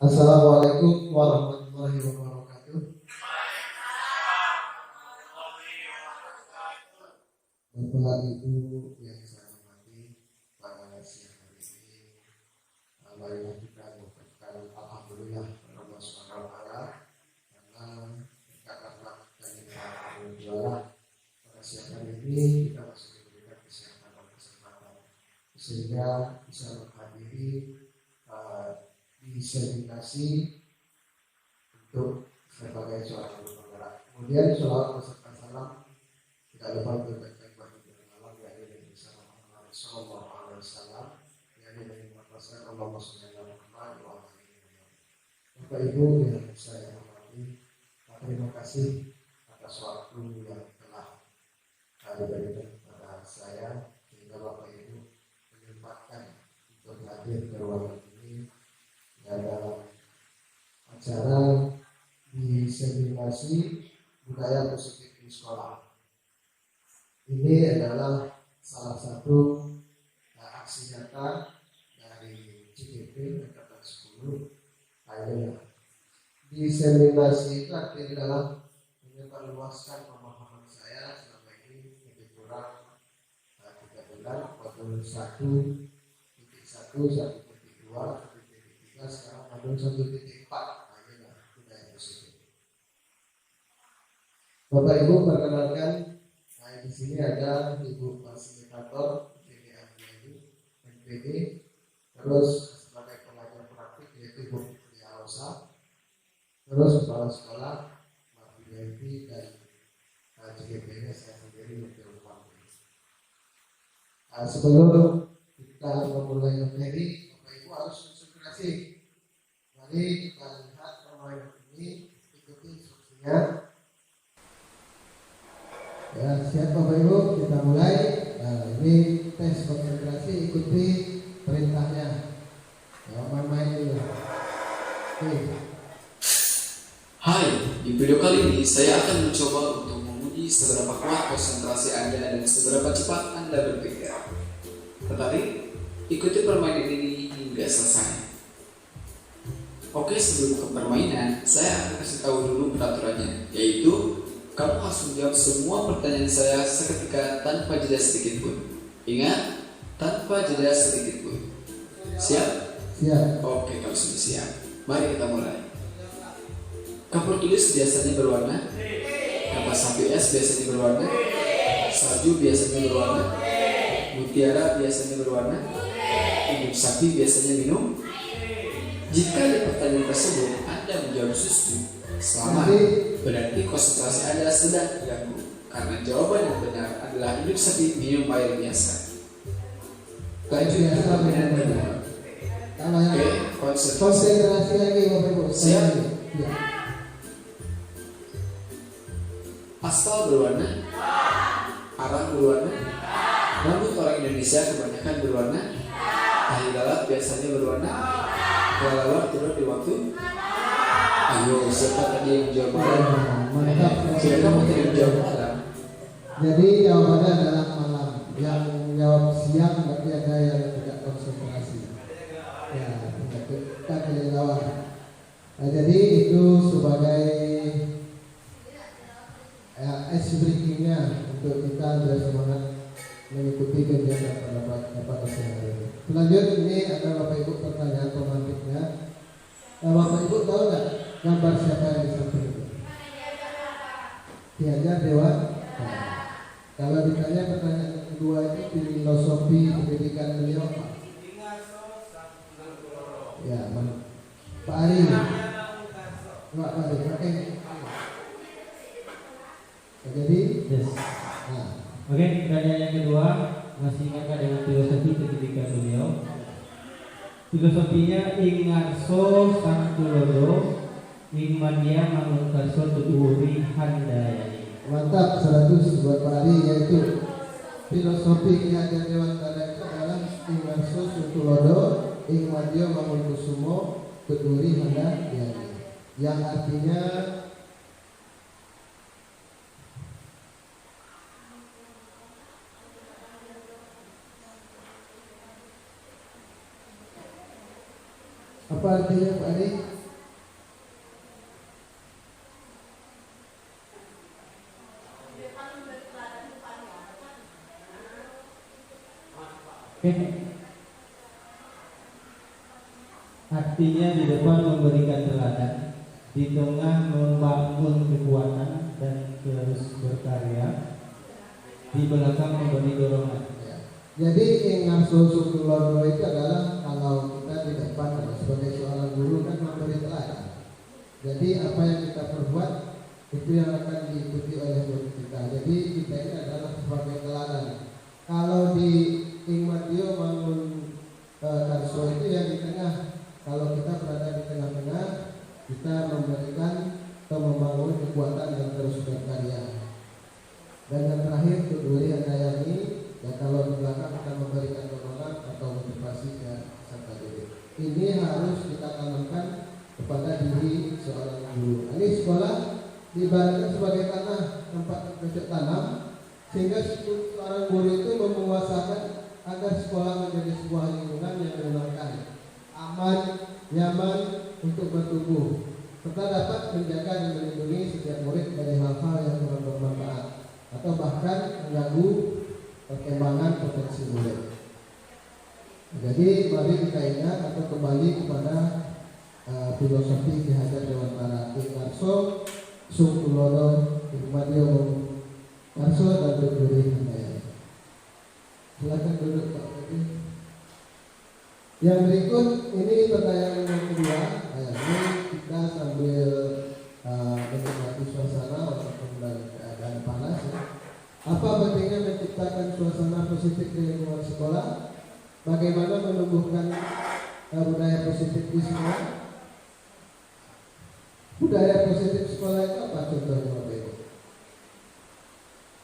Assalamualaikum warahmatullahi wabarakatuh. Bapak Ibu yang saya hormati, pada siang hari ini, marilah kita mengucapkan alhamdulillah kepada Allah Subhanahu wa taala karena berkat rahmat dan nikmat juara pada siang hari ini kita masih diberikan kesehatan dan kesempatan sehingga bisa menghadiri diseminasi untuk sebagai seorang guru penggerak. Kemudian sholawat beserta salam tidak lupa untuk bacakan bagi alam yang ada dari Muhammad Sallallahu Alaihi Wasallam yang ada dari Muhammad Allahumma sholli ala Muhammad wa ala ali Muhammad. Bapak Ibu yang saya hormati, terima kasih atas waktu yang telah diberikan kepada saya sehingga Bapak Ibu menyempatkan untuk hadir ke ruangan ini dalam acara diseminasi budaya positif di sekolah. Ini adalah salah satu aksi nyata dari CGP Angkatan 10. Diseminasi itu artinya adalah menyebarluaskan pemahaman saya selama ini lebih kurang 3 bulan, waktu 1.1, 1.2, sekarang ada 1.4. Budaya positif. Bapak Ibu perkenalkan, di sini ada Ibu Fasilitator NPD, terus sebagai pelajar praktik yaitu Bu Dialosa, terus kepala sekolah Pak BMP dan CGP-nya saya sendiri untuk sebelum kita memulai materi, Bapak Ibu harus konsentrasi. Mari kita lihat permainan ini, ikuti instruksinya. Ya, siap Bapak Ibu, kita mulai. Nah, ini tes konsentrasi, ikuti perintahnya. Ya, main-main dulu. Oke. Hai, di video kali ini saya akan mencoba untuk menguji seberapa kuat konsentrasi Anda dan seberapa cepat Anda berpikir. Tertarik? Ikuti permainan ini hingga selesai. Oke, sebelum ke permainan, saya akan kasih tahu dulu peraturannya, yaitu kamu harus menjawab semua pertanyaan saya seketika tanpa jeda sedikit pun. Ingat, tanpa jeda sedikit pun. Siap? Siap. Oke, kalau sudah siap, mari kita mulai. Kapur tulis biasanya berwarna, kertas HPS biasanya berwarna, salju biasanya berwarna, mutiara biasanya berwarna, induk sapi biasanya minum. Jika di pertanyaan tersebut Anda menjawab susu, selamat, berarti konsentrasi Anda sedang terganggu karena jawaban yang benar adalah induk sapi minum air biasa. Lanjut dengan benar. Oke, konsentrasi lagi Bapak Ibu. Siap? Ya. Aspal berwarna, arang berwarna, rambut orang Indonesia kebanyakan berwarna, tahi lalat biasanya berwarna, kelelawar turun di waktu. Ayo, siapa tadi yang jawab malam? Mantap. Siapa kamu tidak menjawab malam? Jadi jawabannya adalah malam. Yang jawab siang berarti ada yang tidak konsentrasi. Ya, kita kelelawar. Nah, jadi itu sebagai ice breakingnya untuk kita bersemangat mengikuti kegiatan pada siang hari ini. Lanjut, ini ada Bapak Ibu pertanyaan pemantiknya. Bapak Ibu tahu nggak gambar siapa yang di samping itu? Ki Hajar Dewan. Nah, kalau ditanya pertanyaan kedua itu filosofi pendidikan beliau apa? Ya, Pak Ari. Pak Ari, oke. Jadi, yes. Nah, Oke, pertanyaan yang kedua, masih ingatkah dengan filosofi pendidikan beliau? Filosofinya ing ngarso sang tulodo ing mandia mangun karso tuturi handayani. Mantap, 100 buat Pak Ali, yaitu filosofi Ki Hajar Dewantara itu adalah ing ngarso sutulodo ing mandia mangun kusumo tuturi handayani, yang artinya apa artinya Pak Ali? Artinya di depan memberikan teladan, di tengah membangun kekuatan dan terus berkarya, di belakang memberi dorongan. Jadi ngarso sutulodo itu adalah kalau kita di depan sebagai seorang guru kan memberi teladan. Jadi apa yang kita perbuat itu yang akan diikuti oleh murid kita. Jadi kita ini adalah sebagai teladan. Kalau di Ingmadio bangun karso itu yang di tengah. Kalau kita berada di tengah-tengah, kita memberikan atau membangun kekuatan dan terus berkarya. Dan yang terakhir Tuduri Handayani, ya kalau di belakang kita memberikan dorongan atau motivasi ke peserta didik. Ini harus kita tanamkan kepada diri seorang guru. Ini sekolah diibaratkan sebagai tanah tempat bercocok tanam, sehingga seorang guru itu menguasakan agar sekolah menjadi sebuah lingkungan yang menyenangkan, aman, nyaman untuk bertumbuh, serta dapat menjaga dan melindungi setiap murid dari hal-hal yang kurang bermanfaat atau bahkan mengganggu perkembangan potensi murid. Jadi mari kita ingat atau kembali kepada filosofi Ki Hajar Dewantara, ing ngarso sung tulodo ing madya ngarso dan Tuduri Handayani. Silakan duduk Pak Budi. Yang berikut ini pertanyaan yang kedua. Ini kita sambil menikmati suasana walaupun dalam keadaan panas. Apa pentingnya menciptakan suasana positif di lingkungan sekolah? Bagaimana menumbuhkan budaya positif di sekolah? Budaya positif sekolah itu apa contohnya Bapak Ibu?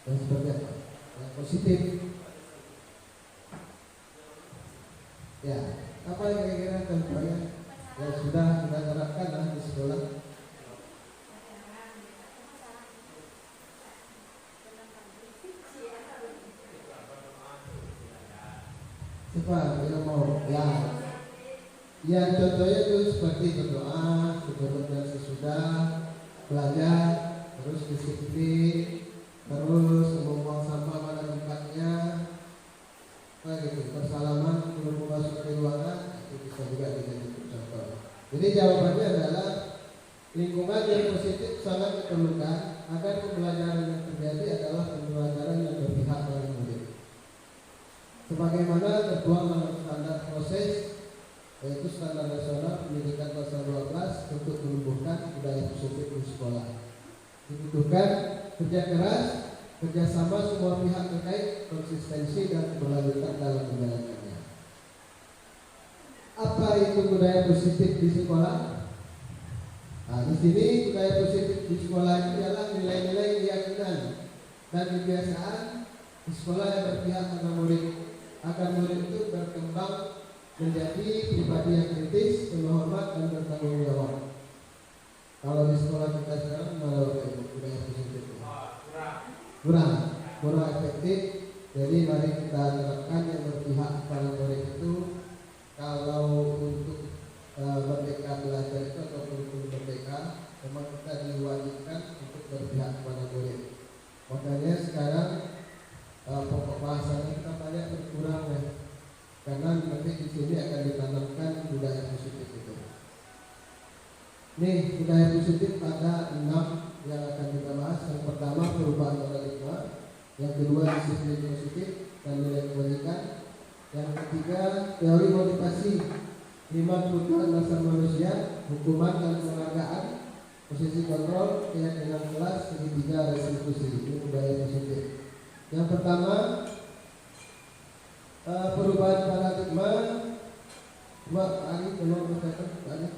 Dan seperti apa? Yang positif. Ya, apa yang kira-kira contohnya yang sudah kita terapkan di sekolah? Coba yang mau ya contohnya itu seperti berdoa sebelum dan sesudah belajar, terus disiplin, terus membuang sampah pada tempatnya, bersalaman sebelum masuk ke ruangan, itu bisa juga dijadikan contoh. Jadi jawabannya adalah lingkungan yang positif sangat diperlukan agar pembelajaran yang terjadi adalah pembelajaran yang berpihak pada murid. Sebagaimana tertuang dalam standar proses, yaitu standar nasional pendidikan pasal 12 untuk menumbuhkan budaya positif di sekolah. Dibutuhkan kerja keras, kerjasama semua pihak terkait, konsistensi dan keberlanjutan dalam menjalankannya. Apa itu budaya positif di sekolah? Nah, di sini budaya positif di sekolah itu adalah nilai-nilai keyakinan dan kebiasaan di sekolah yang berpihak pada murid, agar murid itu berkembang menjadi pribadi yang kritis, penuh hormat dan bertanggung jawab. Kalau di sekolah kita sekarang malah budaya positif kurang efektif. Jadi mari kita terapkan yang berpihak pada murid itu. Kalau untuk merdeka belajar itu atau kurikulum merdeka, memang kita diwajibkan untuk berpihak kepada murid. Makanya sekarang pokok bahasanya kita banyak berkurang ya, karena nanti di sini akan ditanamkan budaya positif itu. Nih budaya positif ada 6 yang akan kita bahas. Yang pertama perubahan paradigma, yang kedua disiplin positif dan nilai kebaikan, yang ketiga teori motivasi, 5 kebutuhan dasar manusia, hukuman dan penghargaan, posisi kontrol, keyakinan kelas, ketiga restitusi. Ini budaya positif. Yang pertama perubahan paradigma Coba Ali tolong bacakan Ali.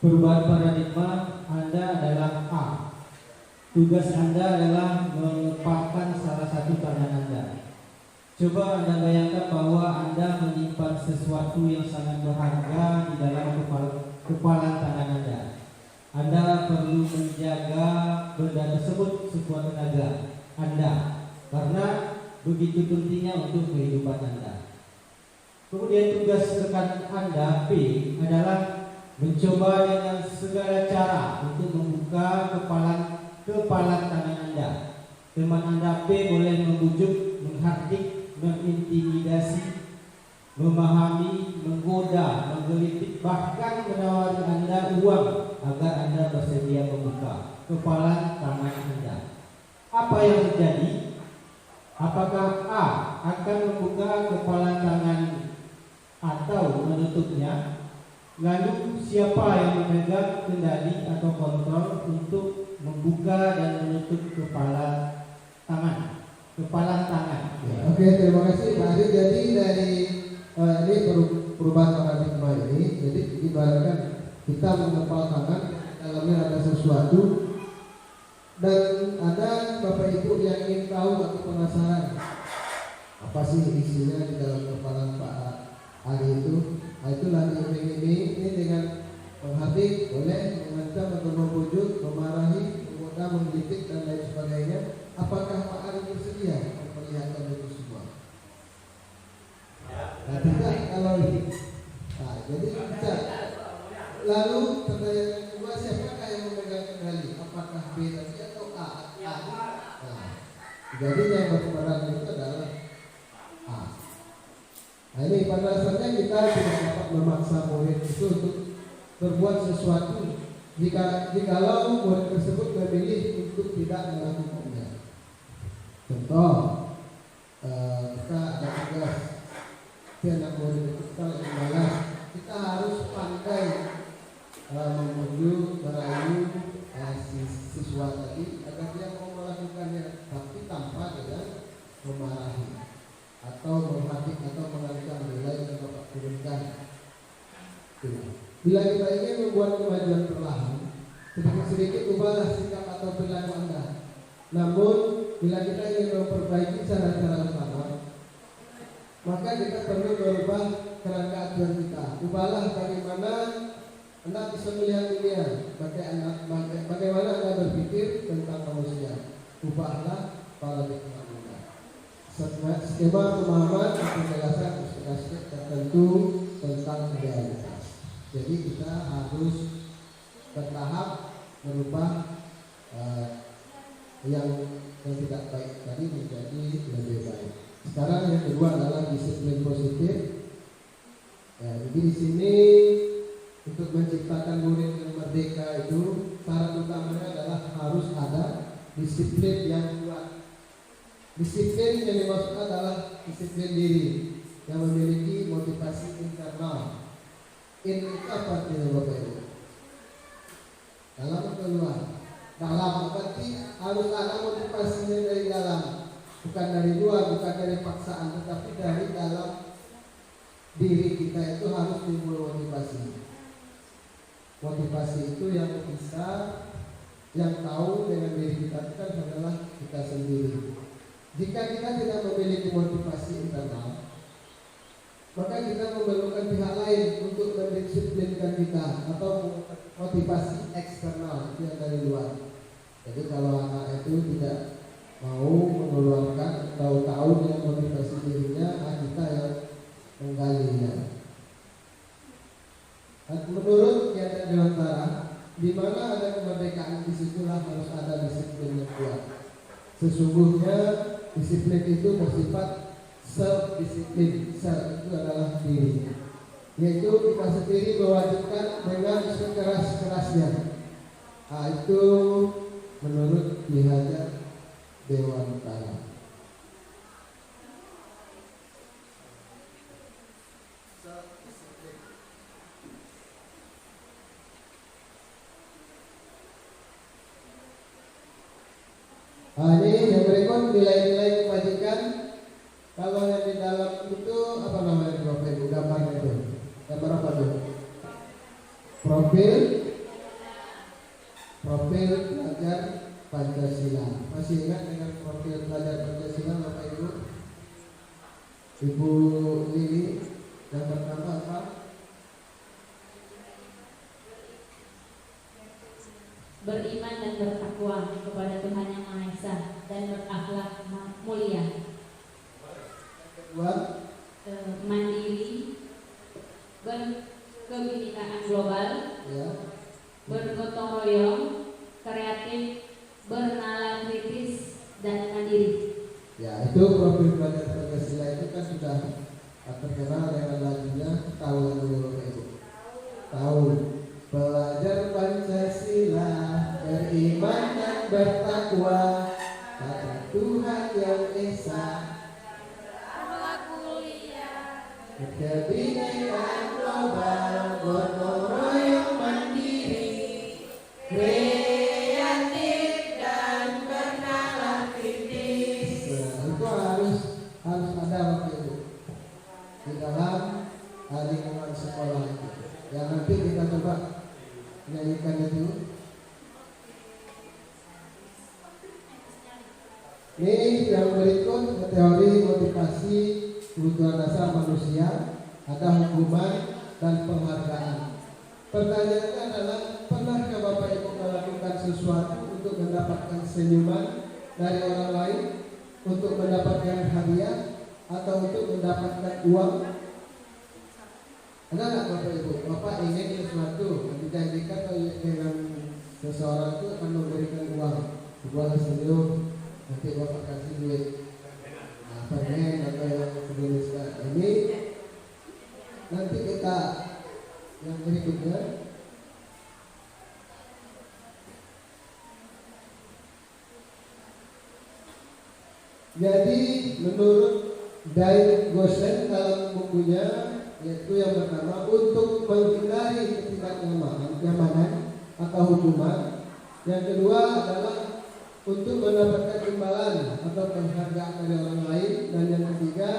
Perubahan paradigma Anda adalah A. Tugas Anda adalah melepaskan salah satu tangan Anda. Coba Anda bayangkan bahwa Anda menyimpan sesuatu yang sangat berharga di dalam kepala tangan Anda. Anda perlu menjaga benda tersebut sekuat tenaga Anda, karena begitu pentingnya untuk kehidupan Anda. Kemudian tugas rekan Anda P adalah mencoba dengan segala cara untuk membuka kepala tangan Anda. Teman Anda P boleh membujuk, menghardik, mengintimidasi, memahami, menggoda, menggelitik, bahkan menawari Anda uang agar Anda bersedia membuka kepala tangan Anda. Apa yang terjadi? Apakah A akan membuka kepala tangan atau menutupnya? Lalu siapa yang memegang kendali atau kontrol untuk membuka dan menutup kepala tangan? Oke, terima kasih Pak Ari. Jadi dari ini perubahan paradigma ini, jadi ibaratkan kita mengepal tangan, dalamnya ada sesuatu, dan ada Bapak Ibu yang ingin tahu atau penasaran apa sih isinya di dalam kepala Pak Ari itu. Nah, itulah ini dengan menghardik boleh, mengancam atau membujuk, memarahi, menggoda, menggelitik dan lain sebagainya. Apakah Pak Ari bersedia memperlihatkan itu semua? Nah, tidak kalau ini. Nah, jadi bisa. Lalu pertanyaan yang kedua, siapakah yang memegang kendali? Apakah B tadi atau A? Nah, jadi yang berperan itu adalah A. Nah, ini pada dasarnya kita tidak dapat memaksa murid itu untuk berbuat sesuatu jikalau murid tersebut memilih untuk tidak melakukannya. Contoh, kita ada tugas, anak murid itu kita lagi malas, kita harus pandai membujuk, merayu siswa tadi agar dia mau melakukannya, tapi tanpa dengan memarahi atau menghadik atau mengancam nilai yang dapat turunkan. Bila kita ingin membuat kemajuan perlahan, sedikit-sedikit ubahlah sikap atau perilaku Anda. Namun bila kita ingin memperbaiki cara-cara utama, maka kita perlu merubah kerangka acuan kita. Ubahlah bagaimana Anda bisa melihat dunia, bagaimana Anda berpikir tentang manusia. Ubahlah paradigma Anda. Skema pemahaman penjelasan aspek tertentu tentang realitas. Jadi kita harus bertahap merubah yang tidak baik tadi menjadi lebih baik. Sekarang yang kedua adalah disiplin positif. Jadi di sini untuk menciptakan murid yang merdeka itu syarat utamanya adalah harus ada disiplin yang kuat. Disiplin yang dimaksud adalah disiplin diri yang memiliki motivasi internal. In itu apa artinya Bapak Ibu? Dalam atau luar? Dalam berarti harus ada motivasinya dari dalam, bukan dari luar, bukan dari paksaan, tetapi dari dalam diri kita itu harus timbul motivasi. Motivasi itu yang bisa, yang tahu dengan diri kita kan adalah kita sendiri. Jika kita tidak memiliki motivasi internal, maka kita memerlukan pihak lain untuk mendisiplinkan kita atau motivasi eksternal yang dari luar. Jadi kalau anak itu tidak mau mengeluarkan atau tahu dengan motivasi dirinya, kita yang menggalinya. Menurut Kiai Dewantara, di mana ada kemerdekaan, disitulah harus ada disiplin yang kuat. Sesungguhnya disiplin itu bersifat self-disiplin. Self itu adalah diri, yaitu kita sendiri mewajibkan dengan sekeras-kerasnya. Itu menurut Ki Hajar Dewantara. Ini yang berikut nilai-nilai kebajikan. Kalau yang di dalam itu profil pelajar Pancasila. Masih ingat dengan profil pelajar Pancasila Bapak Ibu? Ibu Lili yang pertama apa? Beriman dan bertakwa kepada Tuhan Yang Maha Esa dan berakhlak mulia. Kedua, mandiri, berkebinekaan global, ya. bergotong royong, kreatif, bernalar kritis, dan mandiri. Ya, itu profil pelajar Pancasila itu kan sudah terkenal dengan lagunya tahu lagu Bapak Ibu. Tahu. Pelajar Pancasila beriman dan bertakwa pada Tuhan Yang Esa, berkebinekaan global, gotong royong mandiri, kreatif dan bernalar kritis. Nah, itu harus ada Bapak Ibu di dalam lingkungan sekolah itu. Ya, nanti kita coba nyanyikan itu. Ini yang berikut teori motivasi kebutuhan dasar manusia, ada hukuman dan penghargaan. Pertanyaannya adalah, pernahkah Bapak Ibu melakukan sesuatu untuk mendapatkan senyuman dari orang lain, untuk mendapatkan hadiah, atau untuk mendapatkan uang? Ada nggak Bapak Ibu? Bapak ingin sesuatu, dijanjikan dengan seseorang itu akan memberikan uang, sebuah senyum, nanti Bapak kasih duit. Nah, permen atau yang sejenis ini. Nanti kita yang berikutnya. Jadi menurut Dai Gosen dalam bukunya, yaitu yang pertama, untuk menghindari ketidaknyamanan atau hukuman. Yang kedua adalah untuk mendapatkan imbalan atau penghargaan dari orang lain. Dan yang ketiga,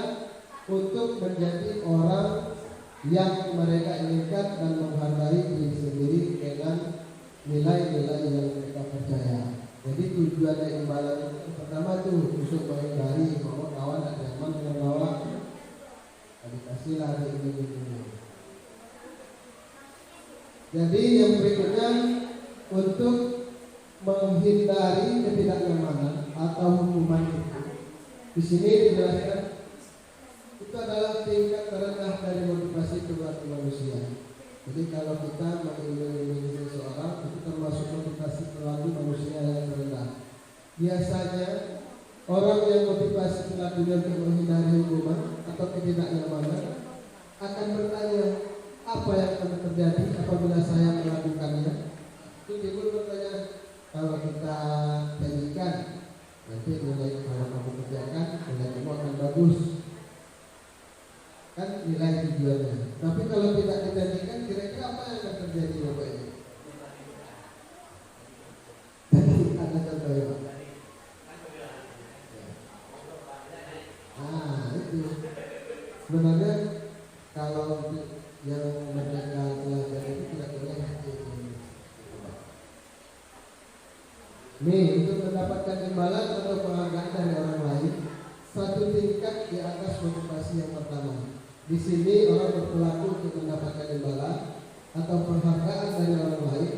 untuk menjadi orang yang mereka inginkan dan menghargai diri sendiri dengan nilai-nilai yang mereka percaya. Jadi tujuan dari imbalan itu pertama tuh untuk menghindari bahwa kawan ada nyaman dengan lawan, dikasih lagi ini. Jadi yang berikutnya, untuk menghindari ketidaknyamanan atau hukuman itu, di sini dijelaskan itu adalah tingkat terendah dari motivasi perilaku manusia. Jadi kalau kita mengiming-imingi seseorang, itu termasuk motivasi perilaku manusia yang terendah. Biasanya orang yang motivasi perilakunya untuk menghindari hukuman atau ketidaknyamanan akan bertanya, apa yang akan terjadi apabila saya melakukannya? Itu timbul pertanyaan, kalau kita janjikan nanti nilai kalau kamu kerjakan nilai kamu akan bagus, kan nilai tujuannya. Tapi kalau tidak dijanjikan, kira-kira apa yang akan terjadi Bapak Ibu? Jadi ada contoh ya Pak. Itu sebenarnya kalau yang mereka pelajari itu tidak boleh nih, untuk mendapatkan imbalan atau penghargaan dari orang lain, satu tingkat di atas motivasi yang pertama. Di sini orang berperilaku untuk mendapatkan imbalan atau penghargaan dari orang lain.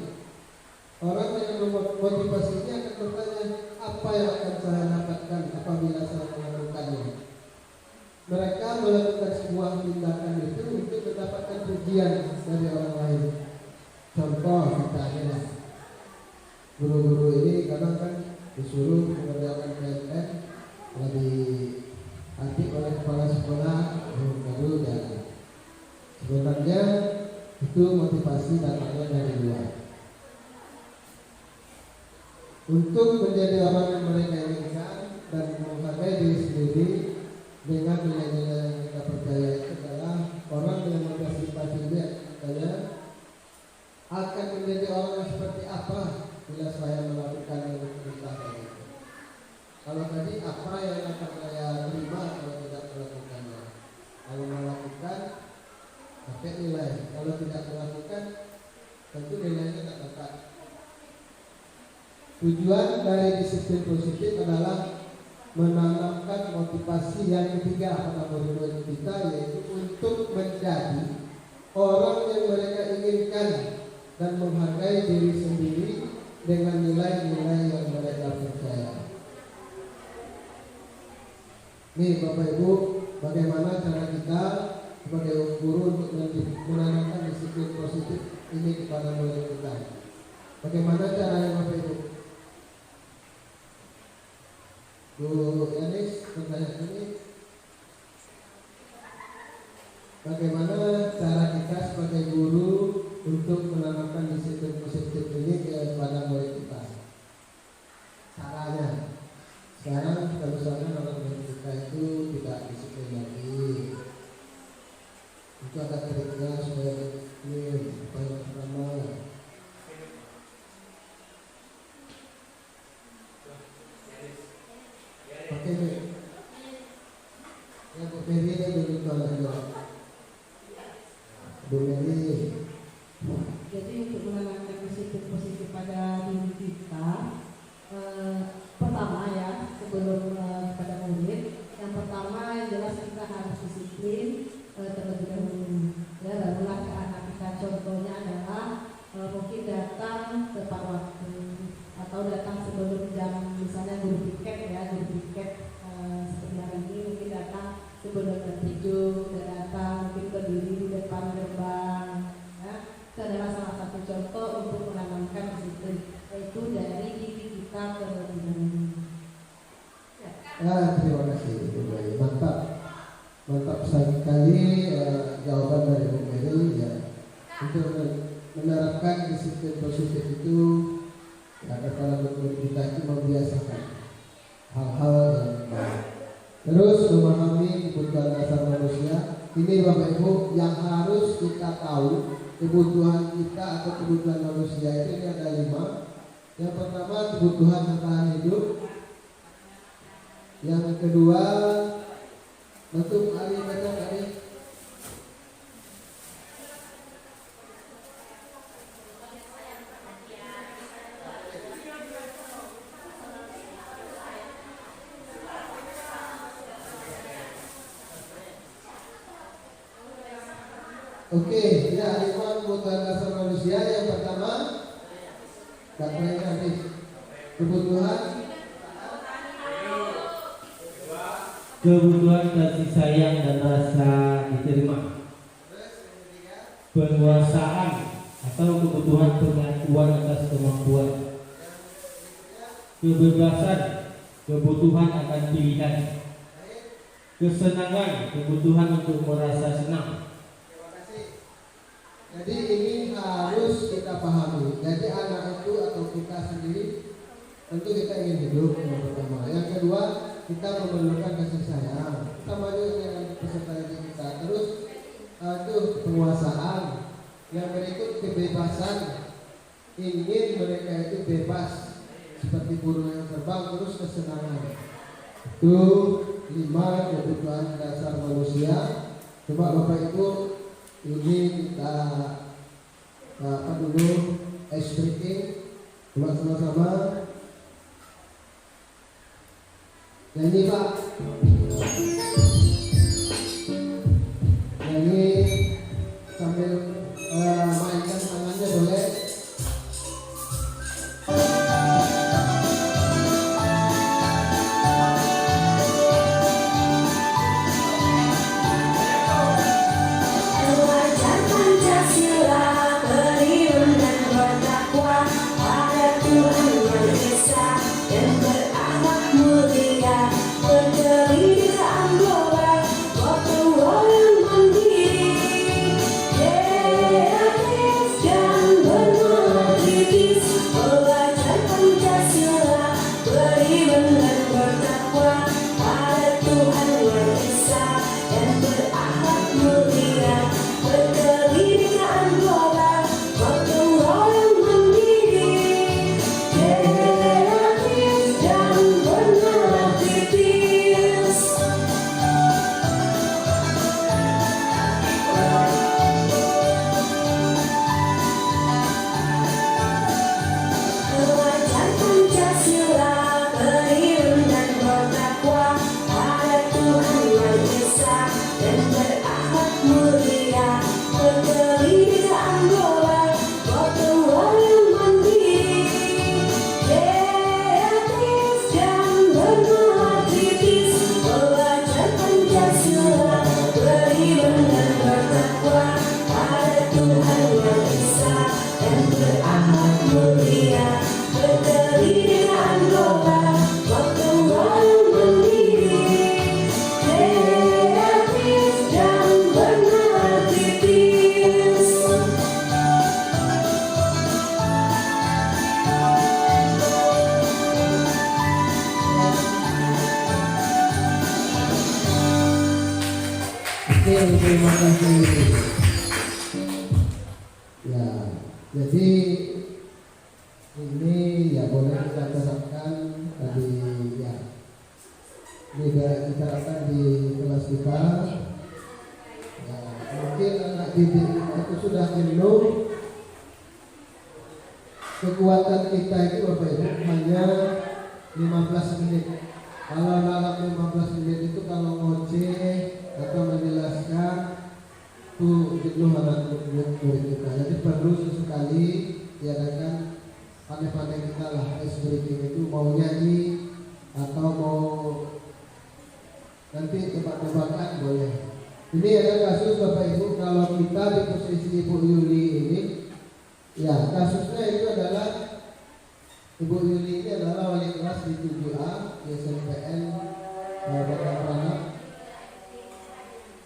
Orang yang motivasinya akan bertanya, apa yang akan saya dapatkan apabila saya melakukannya? Mereka melakukan sebuah tindakan itu untuk mendapatkan pujian dari orang lain. Contoh misalnya, guru-guru ini kadang kan disuruh mengerjakan PNS, dilatih oleh kepala sekolah, baru jalan. Sebenarnya itu motivasi datangnya dari luar. Untuk menjadi orang yang mereka inginkan dan menghargai diri sendiri dengan nilai-nilai yang kita percaya itu adalah orang yang motivasi dia akan menjadi orang yang seperti apa bila saya melakukan yang diperintah itu. Kalau tadi apa yang akan saya terima kalau tidak melakukannya? Kalau melakukan pakai nilai, kalau tidak melakukan tentu Tujuan dari disiplin positif adalah menanamkan motivasi yang ketiga pada murid-murid kita, yaitu untuk menjadi orang yang mereka inginkan dan menghargai diri sendiri dengan nilai-nilai yang mereka percaya. Nih Bapak Ibu, bagaimana cara kita sebagai guru untuk menanamkan disiplin positif ini kepada murid kita? Bagaimana caranya Bapak Ibu? Bu Yanis bertanya ini, bagaimana cara kita sebagai guru untuk menanamkan disiplin positif ini kepada murid kita? Caranya, sekarang kalau misalnya orang murid kita itu tidak disiplin lagi, itu ada triknya supaya ini yang pertama. Pakai ini. Ya Bu Mary ini dulu kalau Bu Mary. Jadi untuk menanamkan disiplin positif pada diri kita, pertama ya sebelum pada murid, yang pertama yang jelas kita harus disiplin terlebih dahulu. Ya, barulah ke anak kita. Contohnya adalah mungkin datang tepat waktu atau datang sebelum jam, misalnya guru piket ya, guru piket seperti hari ini mungkin datang sebelum jam 7, dan datang mungkin berdiri di depan gerbang. Itu adalah salah satu contoh untuk menanamkan disiplin, yaitu dari diri kita terlebih dahulu. Ya, terima kasih Bu Mary. Mantap sekali jawaban dari Bu Mary ya. Untuk menerapkan disiplin positif itu, ya, kalau kita itu membiasakan hal-hal yang baik. Terus memahami kebutuhan dasar manusia. Ini Bapak Ibu yang harus kita tahu. Kebutuhan kita atau kebutuhan manusia itu ini ada 5. Yang pertama kebutuhan bertahan hidup. Yang kedua bentuk hari bentuk hari. Oke, ya 5 kebutuhan dasar manusia. Yang pertama, baterai habis. Kebutuhan kasih sayang dan rasa diterima. Penguasaan atau kebutuhan pengakuan atas kemampuan. Kebebasan, kebutuhan akan pilihan. Kesenangan, kebutuhan untuk merasa senang. Jadi ini harus kita pahami. Jadi anak itu atau kita sendiri tentu kita ingin hidup yang pertama. Yang kedua kita memerlukan kasih sayang. Sama juga dengan peserta didik kita. Terus itu penguasaan. Yang berikut kebebasan. Ingin mereka itu bebas seperti burung yang terbang. Terus kesenangan. Itu 5 kebutuhan dasar manusia. Coba Bapak Ibu ini kita apa dulu ice breaking coba sama-sama nyanyi Pak, nyanyi sambil mainkan tangannya boleh. Yang berakhlak mulia, berkebudayaan dan berakhlak mulia, berkeliling Angola, tua yang mandiri, kreatif dan bermotivis, belajar Pancasila, beriman dan bertakwa pada Tuhan yang Esa, dan berakhlak mulia, berkeliling Angola, tua yang mandiri, kreatif dan bermotivis. Oke, terima kasih. Ya, jadi ini ya boleh kita terapkan tadi ya. Ini kita terapkan di kelas kita. Ya, mungkin anak didik itu sudah jenuh. Kekuatan kita itu Bapak Ibu hanya 15 menit. Kalau dalam 15 menit itu kalau ngoceh atau menjelaskan itu jenuh anak murid kita. Jadi perlu sesekali diadakan pandai-pandai kita lah ice breaking itu, mau nyanyi atau mau nanti tebak-tebakan boleh. Ini ada kasus Bapak Ibu, kalau kita di posisi Ibu Yuli ini, ya kasusnya itu adalah Ibu Yuli ini adalah wali kelas di 7A di SMPN Bapak Pranak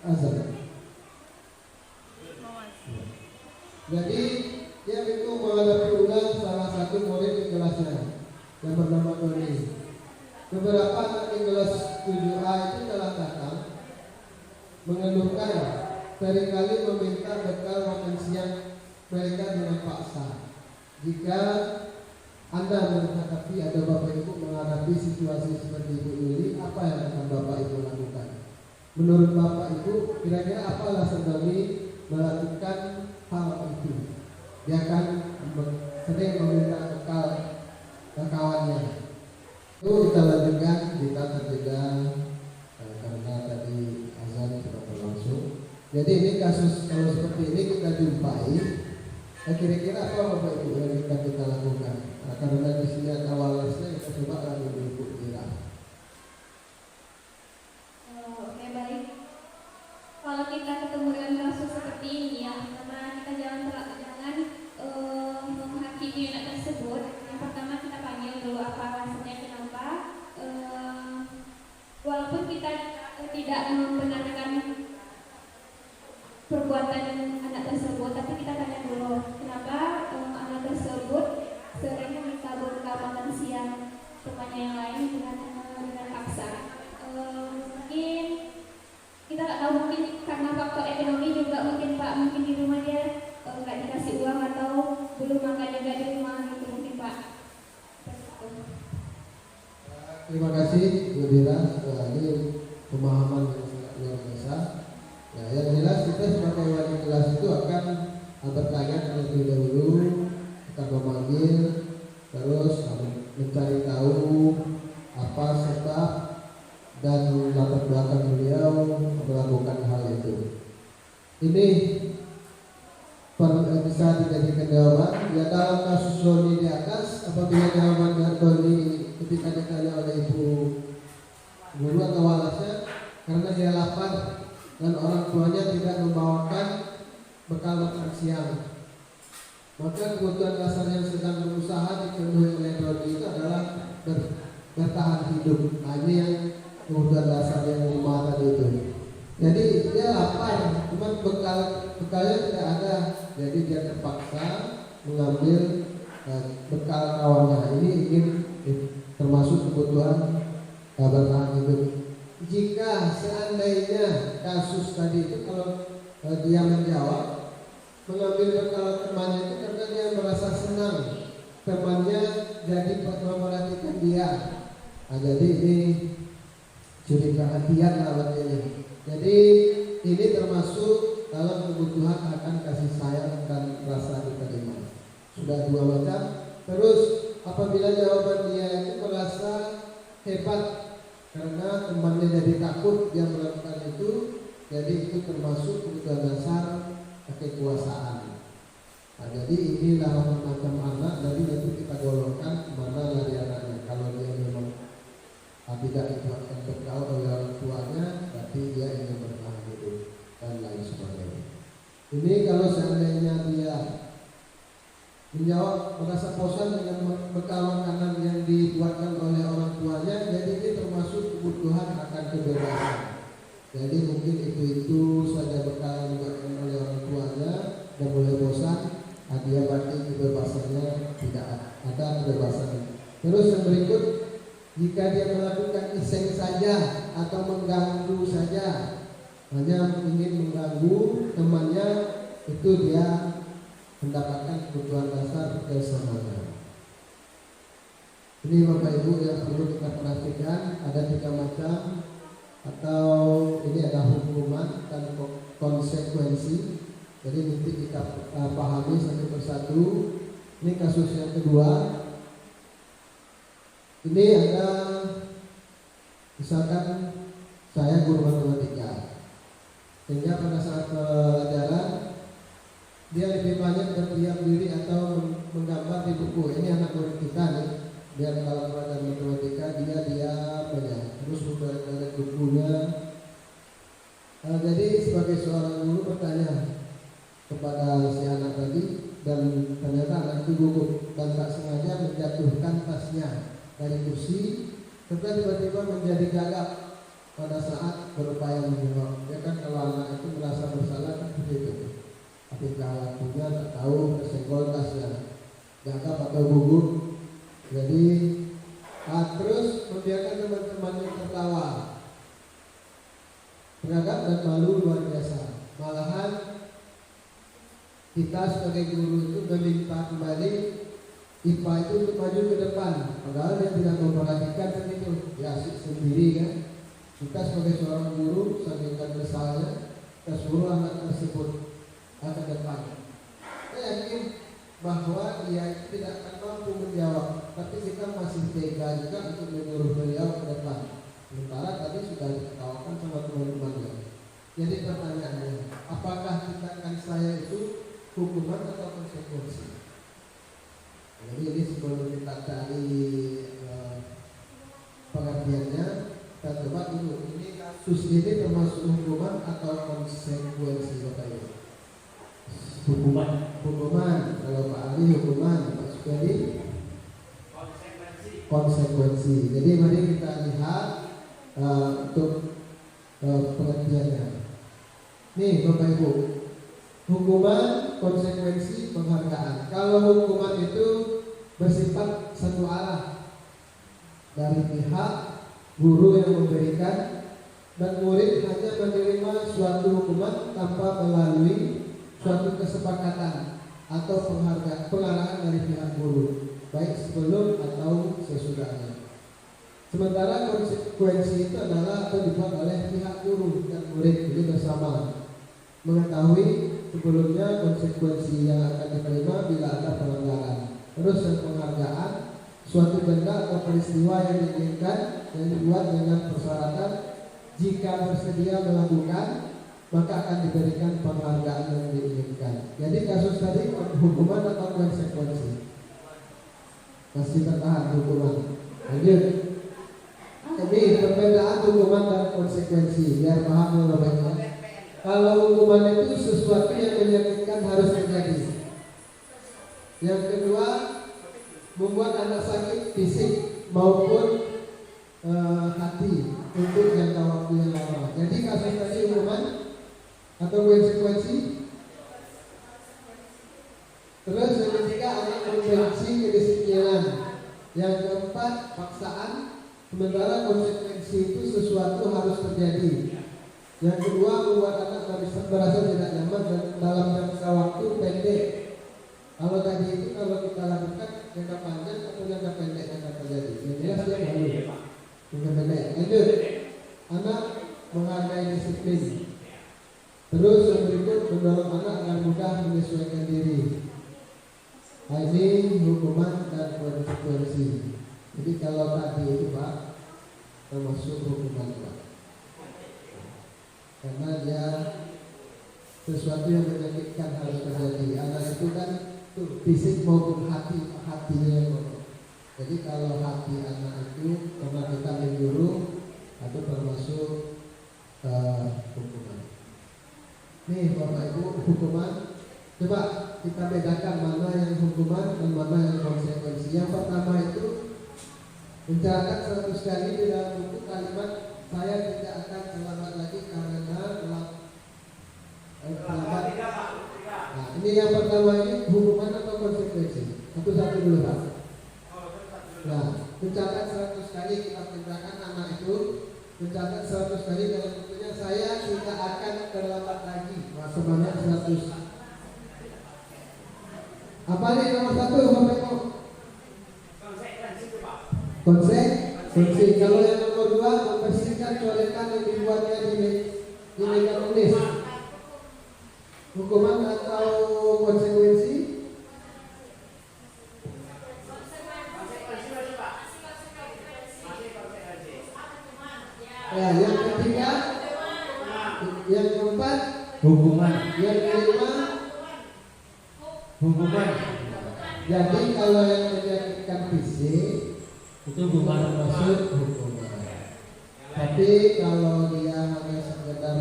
Azhar. Jadi dia itu menghadapi ulang salah satu murid di kelasnya yang bernama Tony. Beberapa anak di kelas 7A itu telah datang mengeluhkan seringkali meminta bekal makan siang mereka dengan paksa. Jika Anda menghadapi atau Bapak Ibu menghadapi situasi seperti Ibu Yuli, apa yang akan Bapak Ibu lakukan? Menurut Bapak Ibu, kira-kira apa alasan kami melakukan hal itu? Dia akan sering meminta bekal ke kawannya. Itu kita lanjutkan, kita terjeda karena tadi azan sudah berlangsung. Jadi ini kasus kalau seperti ini kita jumpai. Kira-kira apa Bapak Ibu yang kita lakukan? Karena di sini ada walasnya, kita coba lalu Ibu Ira. Oke, baik. Kalau kita ketemu dengan kasus seperti ini ya, pertama kita jangan menghakimi anak tersebut. Yang pertama kita panggil dulu apa alasannya kenapa. Walaupun kita tidak membenarkan perbuatan anak tersebut, tapi kita tanya dulu kenapa anak tersebut sering meminta bekal makan siang temannya yang lain dengan paksa. Mungkin kita nggak tahu, mungkin karena faktor ekonomi juga mungkin Pak, mungkin di rumah dia nggak dikasih uang atau belum makan juga di rumah gitu mungkin Pak. Terima kasih Bu Dira, ini pemahaman yang sangat luar biasa. Ya, yang jelas kita sebagai wali kelas itu akan bertanya terlebih dahulu, kita memanggil, terus mencari tahu apa sebab dan latar belakang beliau melakukan hal itu. Ini bisa dijadikan jawaban. Ya, dalam kasus Doni di atas, apabila jawaban Doni ketika ditanya oleh ibu guru atau walasnya, karena dia lapar dan orang tuanya tidak membawakan bekal makan siang, maka kebutuhan dasar yang sedang berusaha dipenuhi oleh Doni itu adalah bertahan hidup. Nah, ini yang kebutuhan dasar yang rumah tadi itu. Jadi dia lapar, cuma bekalnya tidak ada, jadi dia terpaksa mengambil bekal kawannya. Ini ingin termasuk kebutuhan bertahan hidup. Jika seandainya kasus tadi itu kalau dia menjawab mengambil bekal temannya itu karena dia merasa senang temannya jadi memperhatikan dia. Nah, jadi ini curi perhatian lawan ini. Jadi ini termasuk dalam kebutuhan akan kasih sayang dan rasa diterima. Sudah dua macam. Terus apabila jawaban dia itu merasa hebat karena temannya jadi takut dia melakukan itu, Jadi itu termasuk kebutuhan dasar kekuasaan. Nah, jadi inilah macam anak, jadi nanti kita golongkan mana lah dia anaknya. Kalau dia memang tidak dikuatkan bergaul oleh orang tuanya, berarti dia ingin bertahan hidup dan lain sebagainya. Ini kalau seandainya dia menjawab merasa bosan dengan bekal makanan yang dibuatkan oleh orang tuanya, jadi ini termasuk kebutuhan akan kebebasan. Jadi mungkin itu saja bekal yang dibuatkan oleh orang tuanya dan mulai bosan, dia berarti kebebasannya tidak ada kebebasan. Terus yang berikut, jika dia melakukan iseng saja atau mengganggu saja, hanya ingin mengganggu temannya, itu dia mendapatkan kebutuhan dasar kesenangan. Ini Bapak Ibu yang perlu kita perhatikan, ada 3 macam, atau ini ada hukuman dan konsekuensi. Jadi nanti kita pahami satu persatu. Ini kasus yang kedua. Ini ada, misalkan saya guru matematika, sehingga pada saat pelajaran dia lebih banyak berdiam diri atau menggambar di buku. Ini anak murid kita nih, dia dalam pelajaran matematika dia diam, terus membaca bukunya. Jadi sebagai seorang guru bertanya kepada si anak tadi, dan ternyata anak itu gugup dan tak sengaja menjatuhkan tasnya dari kursi, serta tiba-tiba menjadi gagap pada saat berupaya menjawab. Ya kan kalau anak itu merasa bersalah kan begitu. Tapi pelakunya tak tahu kesenggol tasnya, gagap atau gugup. Jadi terus membiarkan teman-temannya tertawa, beragap dan malu luar biasa. Malahan kita sebagai guru itu meminta kembali IPA itu untuk maju ke depan, padahal dia tidak memperhatikan begitu, dia asik sendiri kan. Kita sebagai seorang guru saking kesalnya, kita suruh anak tersebut ke depan. Saya yakin bahwa dia itu tidak akan mampu menjawab, tapi kita masih tega juga untuk menyuruh beliau ke depan. Sementara tadi sudah diketawakan sama teman-temannya. Jadi pertanyaannya, apakah tindakan saya itu hukuman atau konsekuensi? Jadi ini sebelum kita cari pengertiannya, kita coba dulu. Ini kasus ini termasuk hukuman atau konsekuensi, Bapak Ibu? Hukuman. Kalau Pak Ali hukuman, Pak Sukadi konsekuensi. Jadi mari kita lihat untuk pengertiannya. Nih Bapak Ibu, hukuman, konsekuensi, penghargaan. Kalau hukuman itu bersifat satu arah dari pihak guru yang memberikan, dan murid hanya menerima suatu hukuman tanpa melalui suatu kesepakatan atau pengarahan dari pihak guru, baik sebelum atau sesudahnya. Sementara konsekuensi itu adalah atau dibuat oleh pihak guru dan murid, jadi bersama mengetahui sebelumnya konsekuensi yang akan diterima bila ada pelanggaran. Terus yang penghargaan, suatu benda atau peristiwa yang diinginkan yang dibuat dengan persyaratan jika bersedia melakukan maka akan diberikan penghargaan yang diinginkan. Jadi kasus tadi hukuman atau konsekuensi? Masih bertahan hukuman. Lanjut. Jadi perbedaan hukuman dan konsekuensi biar paham lebih. Kalau hukuman itu sesuatu yang menyakitkan harus terjadi. Yang kedua, membuat anak sakit fisik maupun hati untuk jangka waktu yang lama. Jadi kasus tadi hukuman atau konsekuensi. Terus yang ketiga, anak membenci kedisiplinan. Yang keempat, paksaan. Sementara konsekuensi itu sesuatu harus terjadi. Yang kedua, membuat anak merasa tidak nyaman dan dalam jangka waktu pendek. Kalau tadi itu kalau kita lakukan jangka panjang atau jangka pendek yang akan terjadi. Yang jelas dia malu. Jangka pendek. Lanjut. Anak menghargai disiplin. Terus yang berikut, mendorong anak agar mudah menyesuaikan diri. Ini hukuman dan konsekuensi. Jadi kalau tadi itu Pak termasuk hukuman Pak. karena dia sesuatu yang menyakitkan harus terjadi. Anak itu kan fisik maupun hatinya yang kotor. Jadi kalau hati anak itu karena kita menyuruh, itu termasuk hukuman. Nih Bapak Ibu, hukuman. Coba kita bedakan mana yang hukuman dan mana yang konsekuensi. Yang pertama itu mencatat 100 kali di dalam buku kalimat saya tidak akan selamat lagi karena terlambat. Nah, ini yang pertama, ini hukuman atau konsekuensi? Satu-satu dulu Pak. Nah, mencatat 100 kali kita perintahkan anak itu mencatat 100 kali dalam bukunya saya tidak akan terlambat lagi. Nah, sebanyak 100. Apa nih nomor 1 Bapak Ibu? Konsekuensi. Kalau yang nomor 2 membersihkan coretan yang dibuatnya di meja tulis. Hukuman atau konsekuensi? Ya, yang ketiga, yang keempat, Hukuman. yang kelima, Hukuman. jadi kalau yang menyakitkan fisik Itu hukuman. termasuk hukuman. Tapi kalau dia hanya sekedar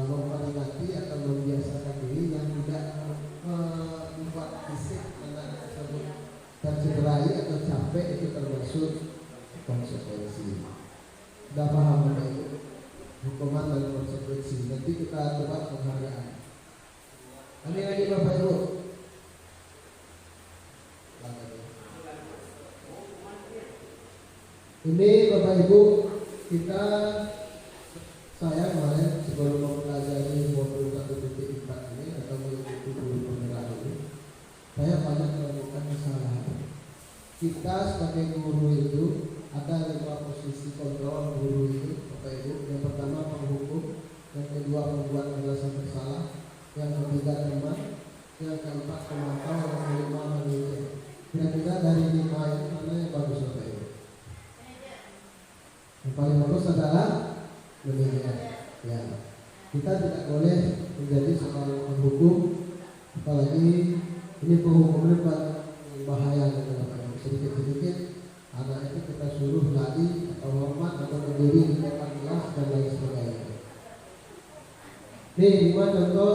memperingati atau membiasakan diri yang tidak membuat fisik anak tersebut tercederai atau capek, itu termasuk konsekuensi. Sudah paham Bapak Ibu? Hukuman dan konsekuensi. Nanti kita coba penghargaan. Ini lagi Bapak Ibu. Ini Bapak Ibu, saya kemarin sebelum mempelajari 21.4 ini atau mengikuti guru penggerak ini, saya banyak melakukan kesalahan. Kita sebagai guru itu ada 5 posisi kontrol guru itu Bapak Ibu. Yang pertama penghukum, yang kedua pembuat merasa bersalah, yang ketiga teman, yang keempat pemantau, yang kelima manajer. Kira-kira dari 5 ini mana yang bagus Bapak Ibu? Yang paling bagus adalah manajer. Ya, kita tidak boleh menjadi seorang penghukum, apalagi ini penghukum ini bahaya Bapak Ibu. Sedikit-sedikit anak itu kita suruh lari atau hormat atau berdiri di depan kelas dan lain sebagainya. Ini 5 contoh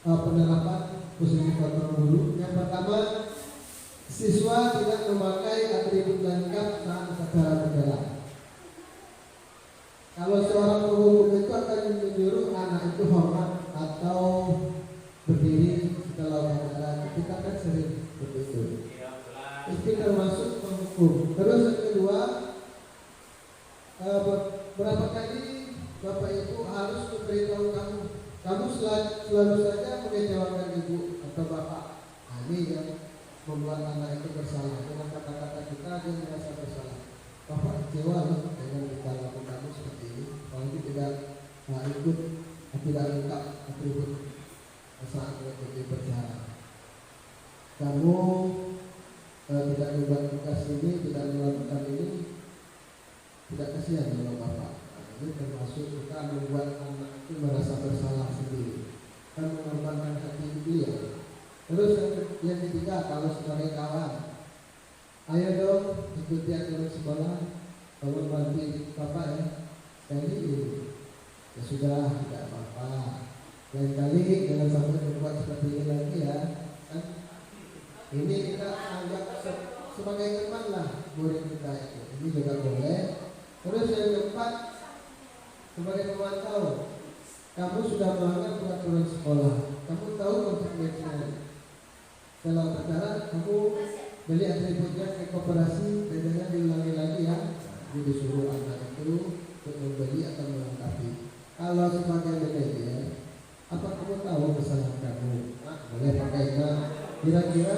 penerapan posisi kontrol guru. Yang pertama, siswa tidak memakai atribut lengkap saat upacara bendera. Kalau seorang penghukum itu akan menyuruh anak itu hormat atau berdiri setelah upacara, kita kan sering begitu. Itu termasuk penghukum. Terus yang kedua, berapa kali Bapak Ibu harus memberitahu kamu selalu saja mengecewakan ibu atau bapak. Nah, ini yang membuat anak itu bersalah. Dengan kata-kata kita dia merasa bersalah. Bapak kecewa loh dengan kita lakukan kamu seperti ini. Kalau tidak ikut, tidak lengkap atribut saat mengikuti upacara. Kamu tidak membuat tugas ini, tidak melakukan ini, tidak kasihan sama bapak. Nah, ini termasuk kita membuat anak itu merasa bersalah sendiri, kan mengorbankan hati dia. Terus yang ketiga, kalau sebagai kawan, ayo dong ikuti aturan sekolah, kalau bantu bapak ya. Jadi ya sudah, tidak apa-apa. Lain kali jangan sampai berbuat seperti ini lagi ya. Kan? Ini kita anggap sebagai teman lah murid kita itu. Ini juga boleh. Terus yang keempat, sebagai pemantau, kamu sudah melanggar peraturan sekolah. Kamu tahu konsekuensinya. Setelah upacara, kamu beli atributnya ke koperasi, bedanya diulangi lagi ya. Jadi disuruh anak itu untuk membeli atau melengkapi. Kalau sebagai manajer, apa kamu tahu kesalahan kamu? Nah, boleh pakainya. Kira-kira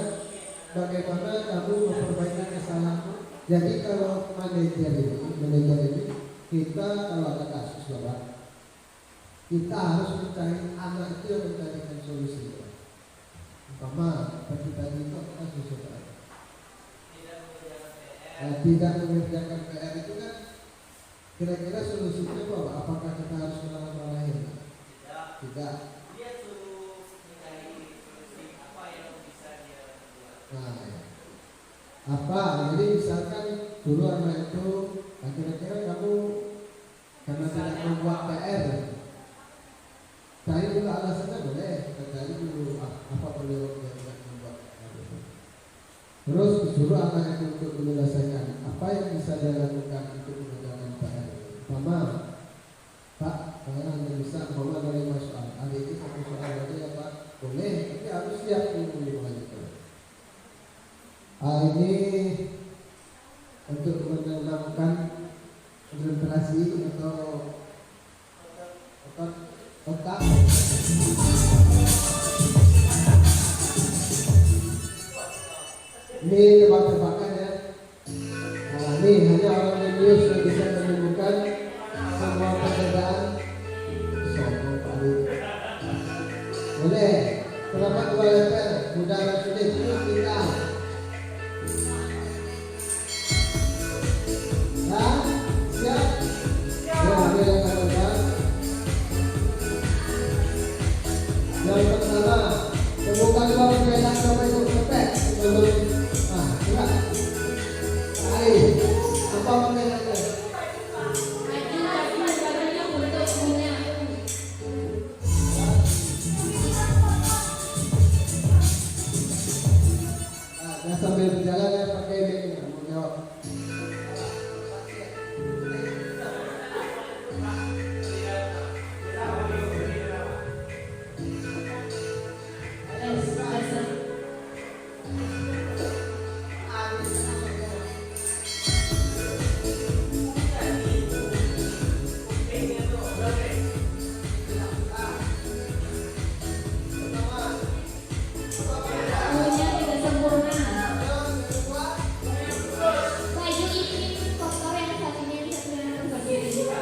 bagaimana kamu memperbaiki kesalahanmu? Jadi kalau manajer ini kita kalau ada kasus Bapak, kita harus mencari anak itu yang mencarikan solusi. Umpama tadi itu kasus Bapak. Tidak mengerjakan PR itu kan kira-kira solusinya apa? Apakah kita harus suruh anak itu, nah kira-kira kamu karena tidak membuat PR, cari juga alasannya boleh, cari dulu apa perlu yang tidak membuat PR. Terus disuruh anak itu untuk menyelesaikan apa yang bisa dia lakukan untuk mengerjakan PR. Pertama, Pak, saya hanya bisa mama dari soal. Hari ini satu soal aja ya Pak, boleh, tapi harus siap dulu gitu. Ini untuk menenangkan konsentrasi atau otak. Ini tebak-tebakan ya. Nah, ini hanya orang jenius yang bisa menemukan semua perbedaan. Soal kali. Boleh. Kenapa dua letter? Mudah dan sulit itu tinggal. Nah, siap. Ya, ambil yang kedua. Yang pertama, temukan dua perbedaan sampai itu sampai. Nah, enggak. Hai, apa perbedaannya? Nah, sambil berjalan ya pakai mic ini, mau jawab. Punya tidak sempurna. Baju iklim kotor yang satunya bisa terlihat berbeda.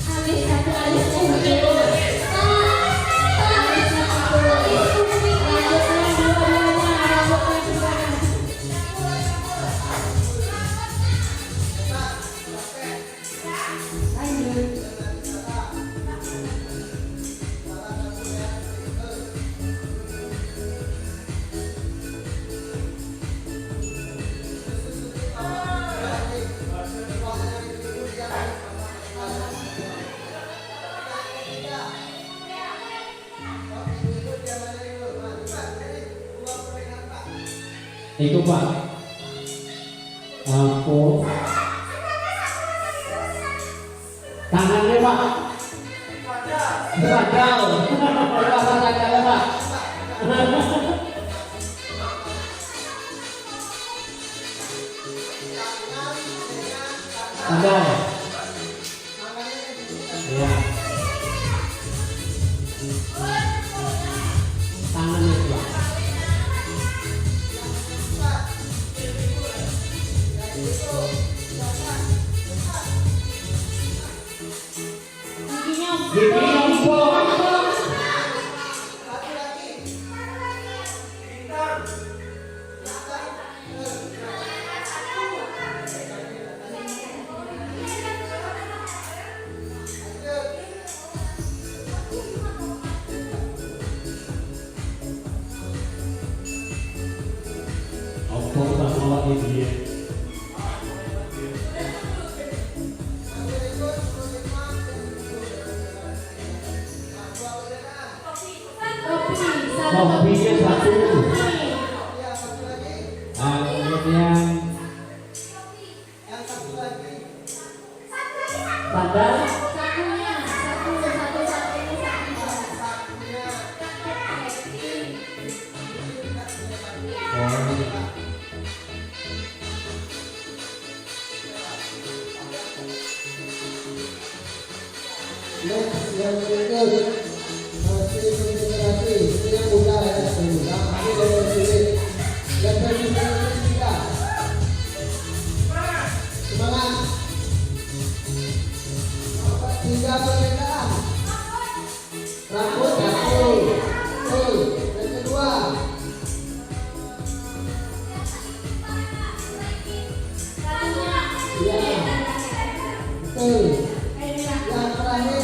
Habis satu alis mungkin. Itu Pak. Aku. Tangannya Pak. Beragam. Apa tangannya Pak? Ada. Ya. Tangannya Pak. Kopinya satu. Kemudian sandal. Yang berikut masih konsentrasi, ini yang mudah ya, mudah. Ini yang sulit. Yang berikut kita. Semangat. Rambut satu. Betul. Yang kedua. Ya. Betul. Yang terakhir.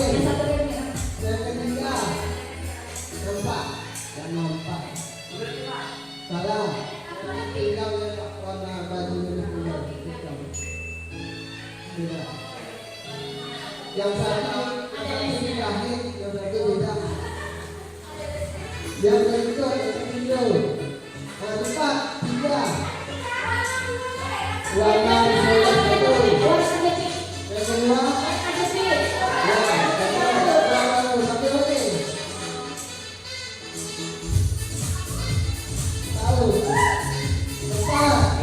Yang ketiga. Nampak. Yang nampak. Salah. Tinggal yang warna baju ini punya. Tidak. Yang satu ini lahir, yang satu tidak. Yang kedua yang ketiga. Yang keempat tiga. Warna merah satu. Yang kedua. Ya. Satu lagi. Tahu. Empat.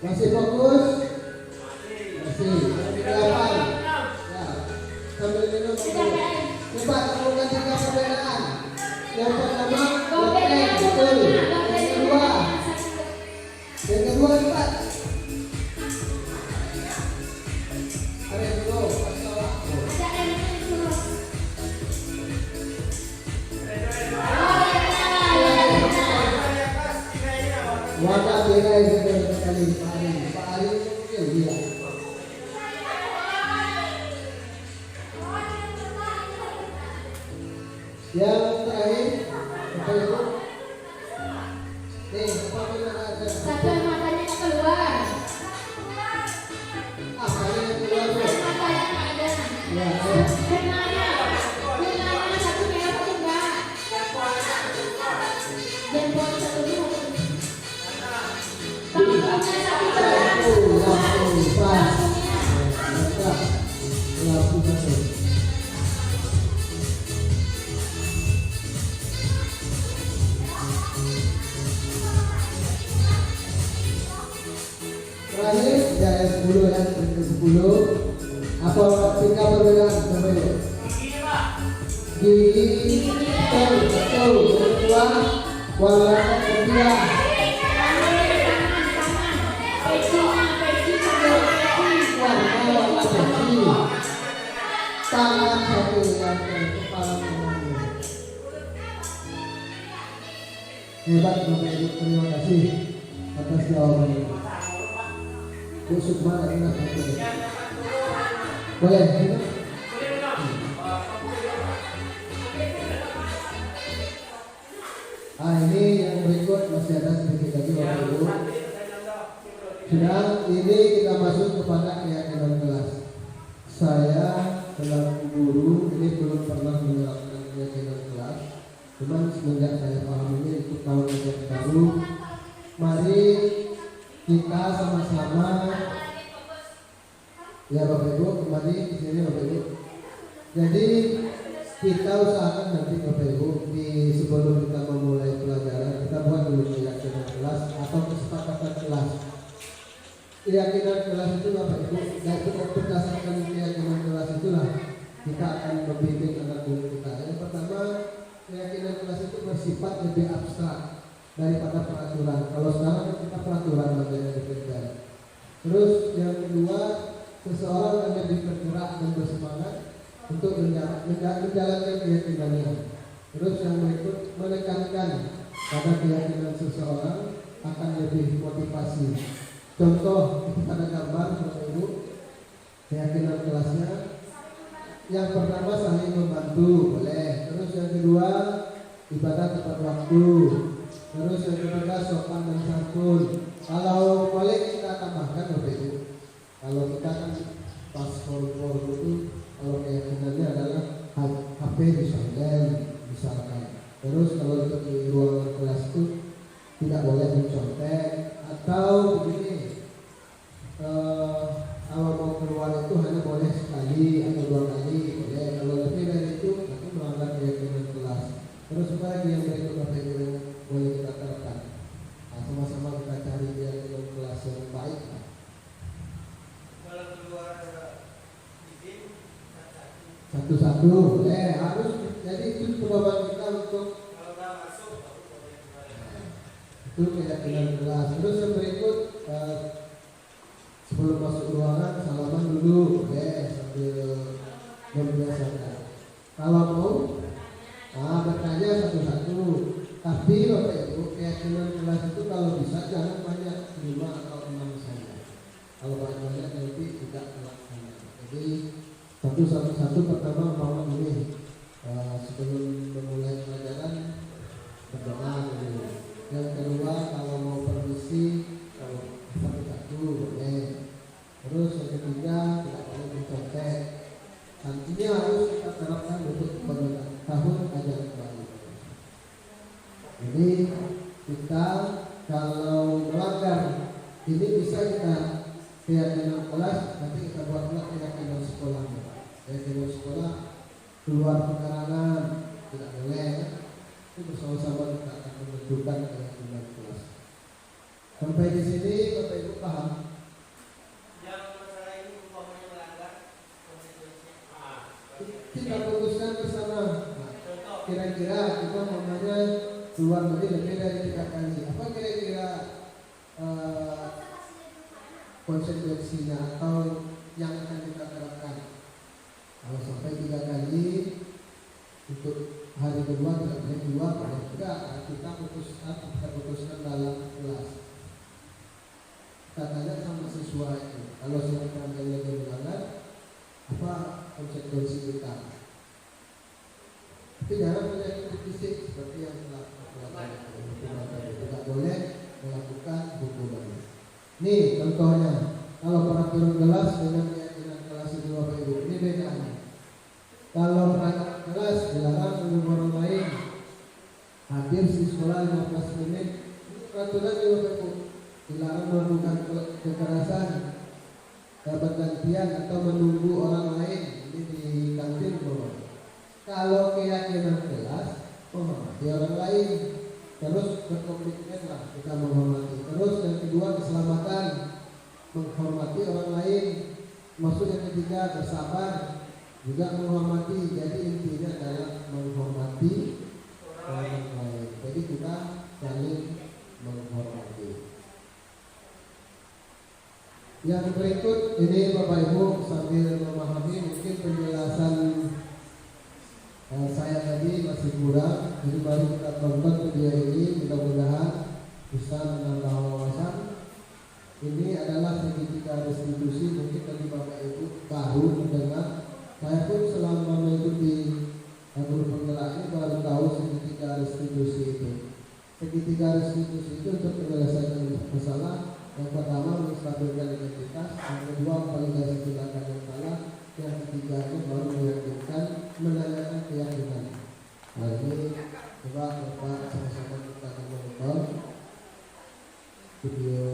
Masih fokus? Masih. Delapan. Ya. Sambil minum. Coba temukan tiga perbedaan. Yang pertama, goteng, betul. Yang kedua, empat. Ada yang dulu, warna beda itu sekali Pak Ari itu dia. Yang terakhir apa itu? Nih, apa yang ada? Satu yang matanya keluar. Matanya yang keluar tuh. Matanya nggak ada. Ya. Benarnya satu merah satu enggak. Jempol satunya satu. Tangannya satu Lampu, pas. Mantap. Lampu satu. Terakhir dari 10 dan ke 10. Apa tingkat perbedaan berbeda? Gigi, betul. Yang kedua, warna ketiga. Warna peci. Tangan satu yang kepala menunggu. Hebat Bapak Ibu, terima kasih atas jawabannya. Busuk banget enak itu. Boleh? Ini yang berikut masih ada sedikit lagi Bapak Ibu. Sudah, ini kita masuk kepada keyakinan kelas. Saya selaku guru ini belum pernah menerapkan keyakinan kelas. Cuman semenjak saya paham ini untuk tahun yang baru, mari kita sama-sama ya Bapak Ibu, kembali di sini Bapak Ibu. Jadi kita usahakan nanti Bapak Ibu sebelum kita memulai pelajaran kita buat dulu keyakinan kelas atau kesepakatan kelas. Keyakinan kelas itu Bapak Ibu, dan berdasarkan keyakinan kelas itulah kita akan membimbing anak didik kita. Yang pertama, keyakinan kelas itu bersifat lebih abstrak daripada peraturan. Kalau sekarang kita peraturan makanya diberikan. Terus yang kedua, seseorang yang lebih bergerak dan bersemangat untuk menjalankan keyakinannya. Terus yang berikut, menekankan pada keyakinan seseorang akan lebih motivasi. Contoh pada gambar Bapak Ibu, keyakinan kelasnya. Yang pertama saling membantu, boleh. Terus yang kedua, ibadah tepat waktu. Terus yang ketiga, sopan dan santun. Kalau boleh kita tambahkan Bapak Ibu, kalau kita kan pas forum itu, kalau keyakinannya adalah HP di silent misalkan. Terus kalau untuk di ruangan kelas itu tidak boleh mencontek. Atau begini, kalau mau keluar itu hanya boleh sekali atau 2 kali, boleh. Kalau lebih dari itu nanti melanggar keyakinan kelas. Terus apa lagi yang berikut Bapak Ibu yang boleh kita terapkan? Nah, sama-sama kita cari keyakinan kelas yang baik. Satu-satu, boleh. Harus. Jadi itu pedoman kita untuk Itu keyakinan kelas. Terus yang berikut sebelum masuk ruangan salaman dulu, oke, sambil membiasakan. Kalau mau bertanya satu-satu. Tapi Bapak Ibu, keyakinan kelas itu kalau bisa jangan banyak 5 atau 6 saja. Kalau banyak nanti tidak terlaksana. Jadi satu-satu pertama mau ini sebelum memulai pelajaran berdoa dulu. Yang kedua kalau mau permisi kalau satu-satu boleh. Terus yang ketiga tidak boleh mencontek. Dan ini harus kita terapkan untuk tahun ajaran baru. Jadi kita kalau melanggar ini bisa kita keyakinan kelas, nanti kita buatlah keyakinan sekolah. Keyakinan sekolah keluar pekarangan tidak boleh. Itu bersama-sama kita akan menentukan keyakinan kelas. Sampai di sini Bapak Ibu paham? Yang masalah ini umpamanya melanggar konsekuensinya. Kita putuskan bersama. Kira-kira kita namanya keluar lebih dari 3 kali. Apa kira-kira konsekuensinya atau yang akan kita terapkan? Kalau sampai 3 kali untuk hari kedua tidak boleh keluar, boleh juga kita putuskan dalam kelas. Kita tanya sama siswa itu, kalau siswa lagi melanggar, apa konsekuensi kita? Tapi jangan menyakiti fisik seperti yang telah tidak boleh melakukan hukuman. Nih contohnya, kalau peraturan kelas dengan keyakinan kelas itu Bapak Ibu, ini bedanya. Kalau peraturan kelas dilarang mengganggu orang lain, hadir di sekolah 15 menit, ini peraturan juga Bapak Ibu. Dilarang melakukan kekerasan, bergantian atau menunggu orang lain, ini di kantin bawah. Kalau keyakinan kelas, menghormati orang lain, terus berkomitmen lah kita menghormati. Terus yang kedua keselamatan, menghormati orang lain. Maksud yang ketiga bersabar, juga menghormati. Jadi intinya adalah menghormati orang lain. Jadi kita saling menghormati. Yang berikut ini Bapak Ibu sambil memahami mungkin penjelasan saya tadi masih kurang, jadi baru kita tonton video ini, mudah-mudahan bisa menambah wawasan. Ini adalah segitiga restitusi, mungkin tadi Bapak Ibu baru mendengar. Saya pun selama mengikuti guru penggerak ini baru tahu segitiga restitusi itu. Segitiga restitusi itu untuk menyelesaikan masalah. Yang pertama menstabilkan identitas, yang kedua validasi tindakan yang salah, yang ketiga itu baru meyakinkan menanyakan keyakinan. Nah ini coba Bapak sama-sama kita akan menonton video.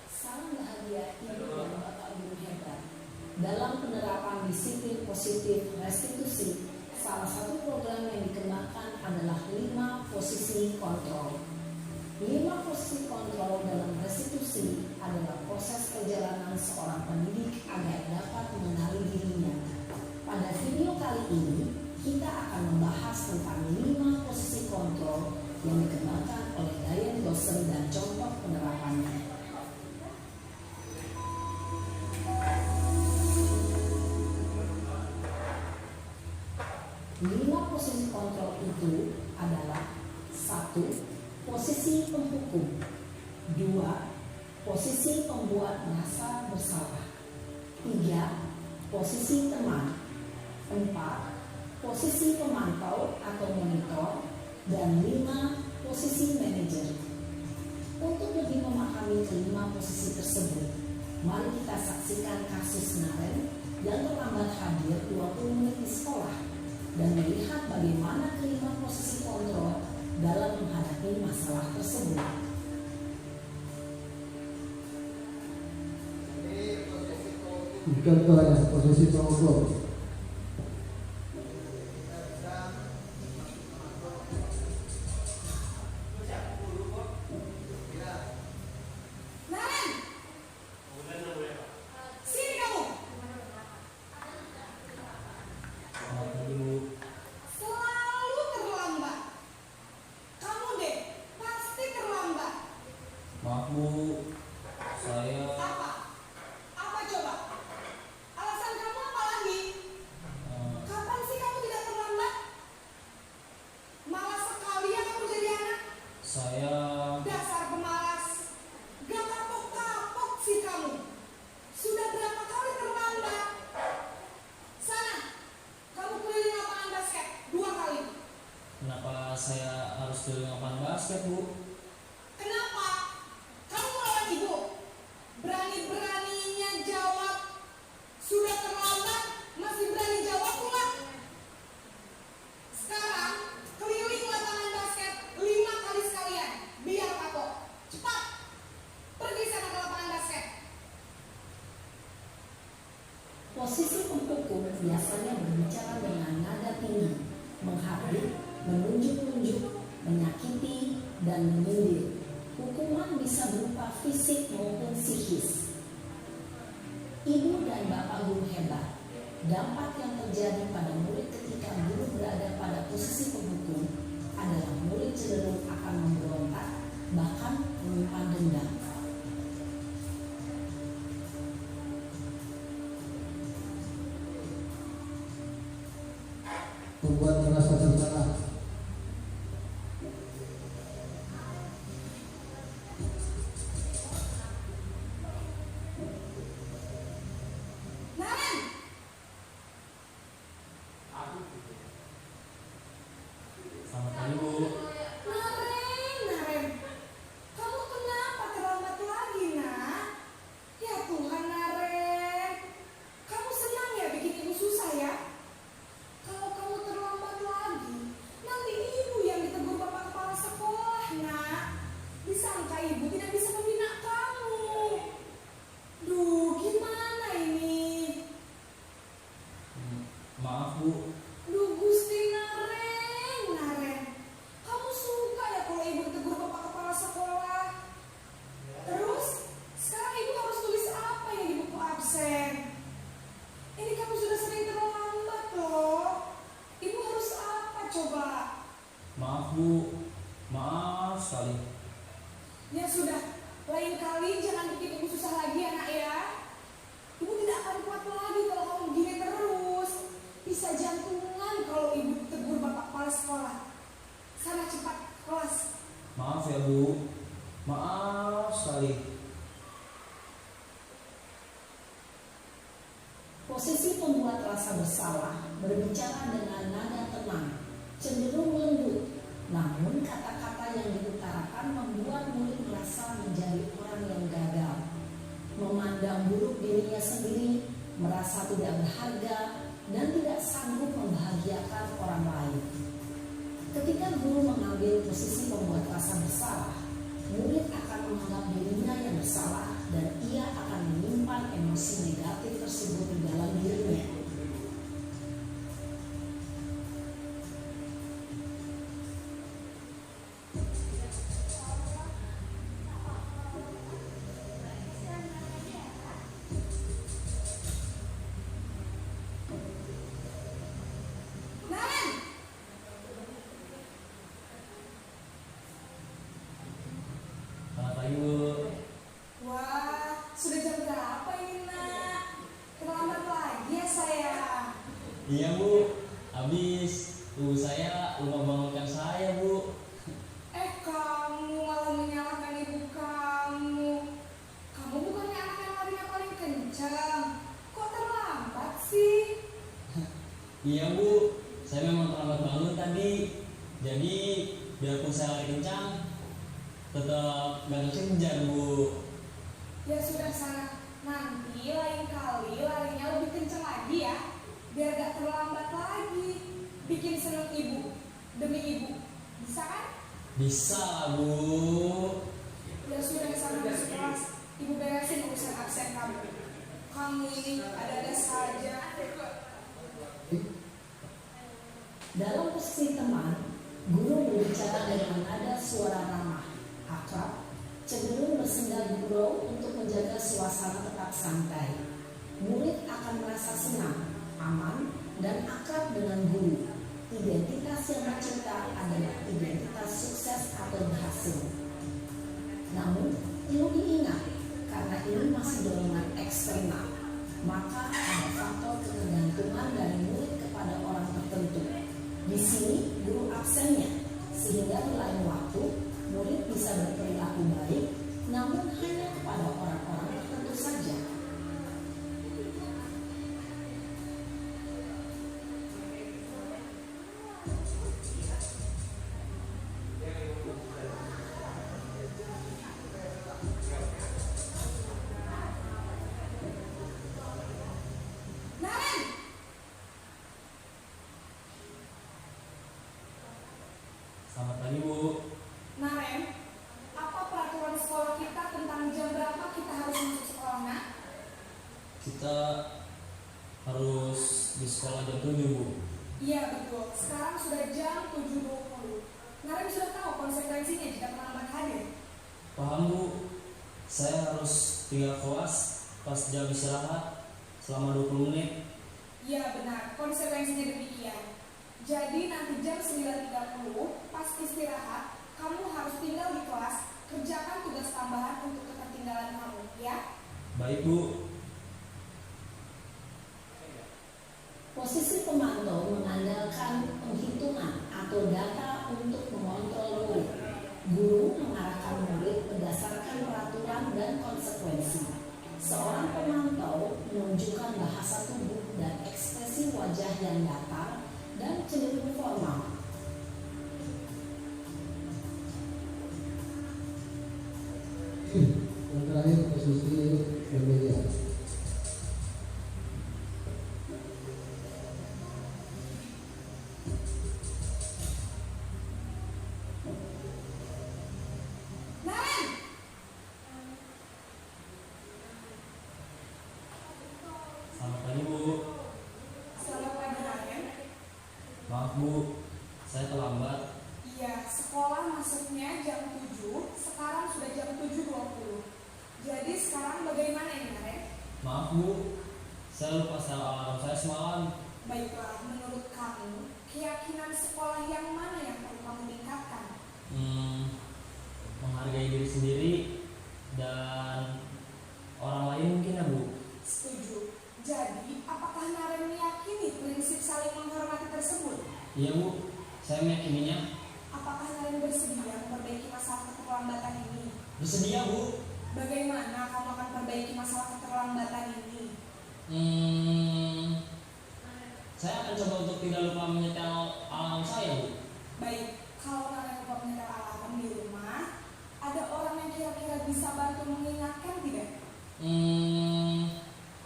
Salam bahagia Ibu dan Bapak Guru hebat. Dalam penerapan disiplin positif restitusi, salah satu program yang dikembangkan adalah 5 posisi kontrol. 5 posisi kontrol dalam restitusi adalah proses perjalanan seorang pendidik agar dapat mengenali dirinya. Pada video kali ini, kita akan membahas tentang 5 posisi kontrol yang dikembangkan oleh Diane Dawson dan contoh penerapannya. 5 posisi kontrol itu adalah 1. Posisi penghukum, 2. Posisi pembuat merasa bersalah, 3. Posisi teman, 4. Posisi pemantau atau monitor, dan 5. Posisi manajer. Untuk lebih memahami kelima posisi tersebut, mari kita saksikan kasus Naren yang terlambat hadir 20 menit di sekolah dan melihat bagaimana kelima posisi kontrol dalam menghadapi masalah tersebut. Contohnya posisi penghukum. Maaf Bu, saya Apa coba? Alasan kamu apa lagi? Kapan sih kamu tidak terlambat? Malas sekali ya kamu jadi anak. saya Dasar pemalas. Gak kapok-kapok sih kamu. Sudah berapa kali terlambat? Sana, kamu keliling lapangan basket 2 kali. kenapa saya harus keliling lapangan basket Bu? Kenapa? Kamu melawan ibu. Berani-beraninya jawab. Sudah terlambat, masih berani jawab pula. Sekarang, keliling lapangan basket 5 kali sekalian. Biar kapok. Cepat. Pergi sana ke lapangan basket. Posisi penghukum biasanya berbicara dengan nada tinggi, menghardik, menunjuk-nunjuk, menyakiti, dan menyindir. Hukuman bisa berupa fisik maupun psikis. Ibu dan bapak guru hebat. Dampak yang terjadi pada murid ketika guru berada pada posisi penghukum adalah murid cenderung akan memberontak, bahkan menyimpan dendam. Membuat merasa bersalah. Naren, Selamat pagi Bu. Naren. Kamu kenapa terlambat lagi, nak? Ya Tuhan, Naren. Kamu senang ya bikin ibu susah ya? Kalau kamu terlambat lagi, nanti ibu yang ditegur bapak kepala sekolah, nak. Disangka ibu tidak bisa membina kamu. Duh, gimana ini? Maaf Bu, Duh, Gusti Naren. Kamu suka ya kalau ibu ditegur bapak kepala sekolah? Terus, sekarang ibu harus tulis apa yang di buku absen? Ini kamu sudah sering terlambat loh. Ibu harus apa coba? maaf Bu, maaf sekali. Ya sudah, lain kali jangan bikin ibu susah lagi anak ya. Ibu tidak akan kuat lagi kalau kamu begini terus. Bisa jantungan kalau ibu tegur bapak kepala sekolah. Sana cepat kelas. Maaf ya Bu, maaf sekali. Posisi pembuat rasa bersalah berbicara dengan nada tenang, cenderung lembut, namun kata-kata yang diutarakan membuat murid merasa menjadi orang yang gagal, memandang buruk dirinya sendiri, merasa tidak berharga, dan tidak sanggup membahagiakan orang lain. Ketika guru mengambil posisi pembuat rasa bersalah, murid akan menganggap dirinya yang bersalah dan ia akan menyimpan emosi negatif tersebut di dalam dirinya. Naren, Selamat pagi Bu. wah sudah jam berapa ini nak? Terlambat lagi ya saya. Iya Bu, habis ibu saya lupa bangunkan saya Bu. Kamu malah menyalahkan ibu kamu. Kamu bukannya anak yang larinya paling kencang. Kok terlambat sih? Iya Bu, saya memang terlambat bangun tadi. Jadi biarpun saya lari kencang, tetap gak kejar Bu. Ya sudah sana. Nanti lain kali larinya lebih kencang lagi ya. Biar gak terlambat lagi. Bikin seneng ibu. Demi ibu. Bisa kan? Bisa Bu. Ya sudah sana masuk kelas. Ibu beresin urusan absen kamu. Kamu ini ada-ada saja. Dalam posisi teman, guru berbicara dengan nada suara ramah, akrab, cenderung bersenda gurau untuk menjaga suasana tetap santai. Murid akan merasa senang, aman, dan akrab dengan guru. Identitas yang tercipta adalah identitas sukses atau berhasil. Namun, Perlu diingat, karena ini masih dorongan eksternal, maka ada faktor ketergantungan dari murid kepada orang tertentu. Di sini guru absennya, sehingga di lain waktu murid bisa berperilaku baik, namun hanya kepada orang-orang tertentu saja. Naren, Selamat pagi Bu. Naren, apa peraturan sekolah kita tentang jam berapa kita harus masuk sekolah, nak? Kita harus di sekolah jam 7 Bu. Iya betul, sekarang sudah jam 7.20. Naren sudah tahu konsekuensinya jika terlambat hadir. Paham Bu, saya harus tinggal kelas pas jam istirahat selama 20 menit. Iya benar, konsekuensinya demikian. Jadi nanti jam 9.30 pas istirahat, kamu harus tinggal di kelas, kerjakan tugas tambahan untuk ketertinggalan kamu, ya? Baik Bu. Posisi pemantau mengandalkan penghitungan atau data untuk mengontrol murid. Guru mengarahkan murid berdasarkan peraturan dan konsekuensi. Seorang pemantau menunjukkan bahasa tubuh dan ekspresi wajah yang datar dan cenderung formal. Yang terakhir posisi bermedia. Naren! Selamat pagi Bu. Selamat pagi, Naren. Maaf Bu, saya terlambat. Iya, sekolah masuknya jam 7, sekarang sudah jam 7.20. Jadi sekarang bagaimana ini, Naren? Maaf Bu, saya lupa setel alarm saya semalam. Baiklah, menurut kamu, keyakinan sekolah yang mana yang perlu kamu tingkatkan? Menghargai diri sendiri dan orang lain mungkin ya Bu. Setuju. Jadi, apakah Naren meyakini prinsip saling menghormati tersebut? Iya Bu, saya meyakininya. Apakah Naren bersedia memperbaiki masalah keterlambatan ini? Bersedia Bu. Bagaimana kamu akan perbaiki masalah keterlambatan ini? Saya akan coba untuk tidak lupa menyetel alarm saya Bu. Baik, kalau Naren lupa menyetel alarm di rumah, ada orang yang kira-kira bisa bantu mengingatkan tidak?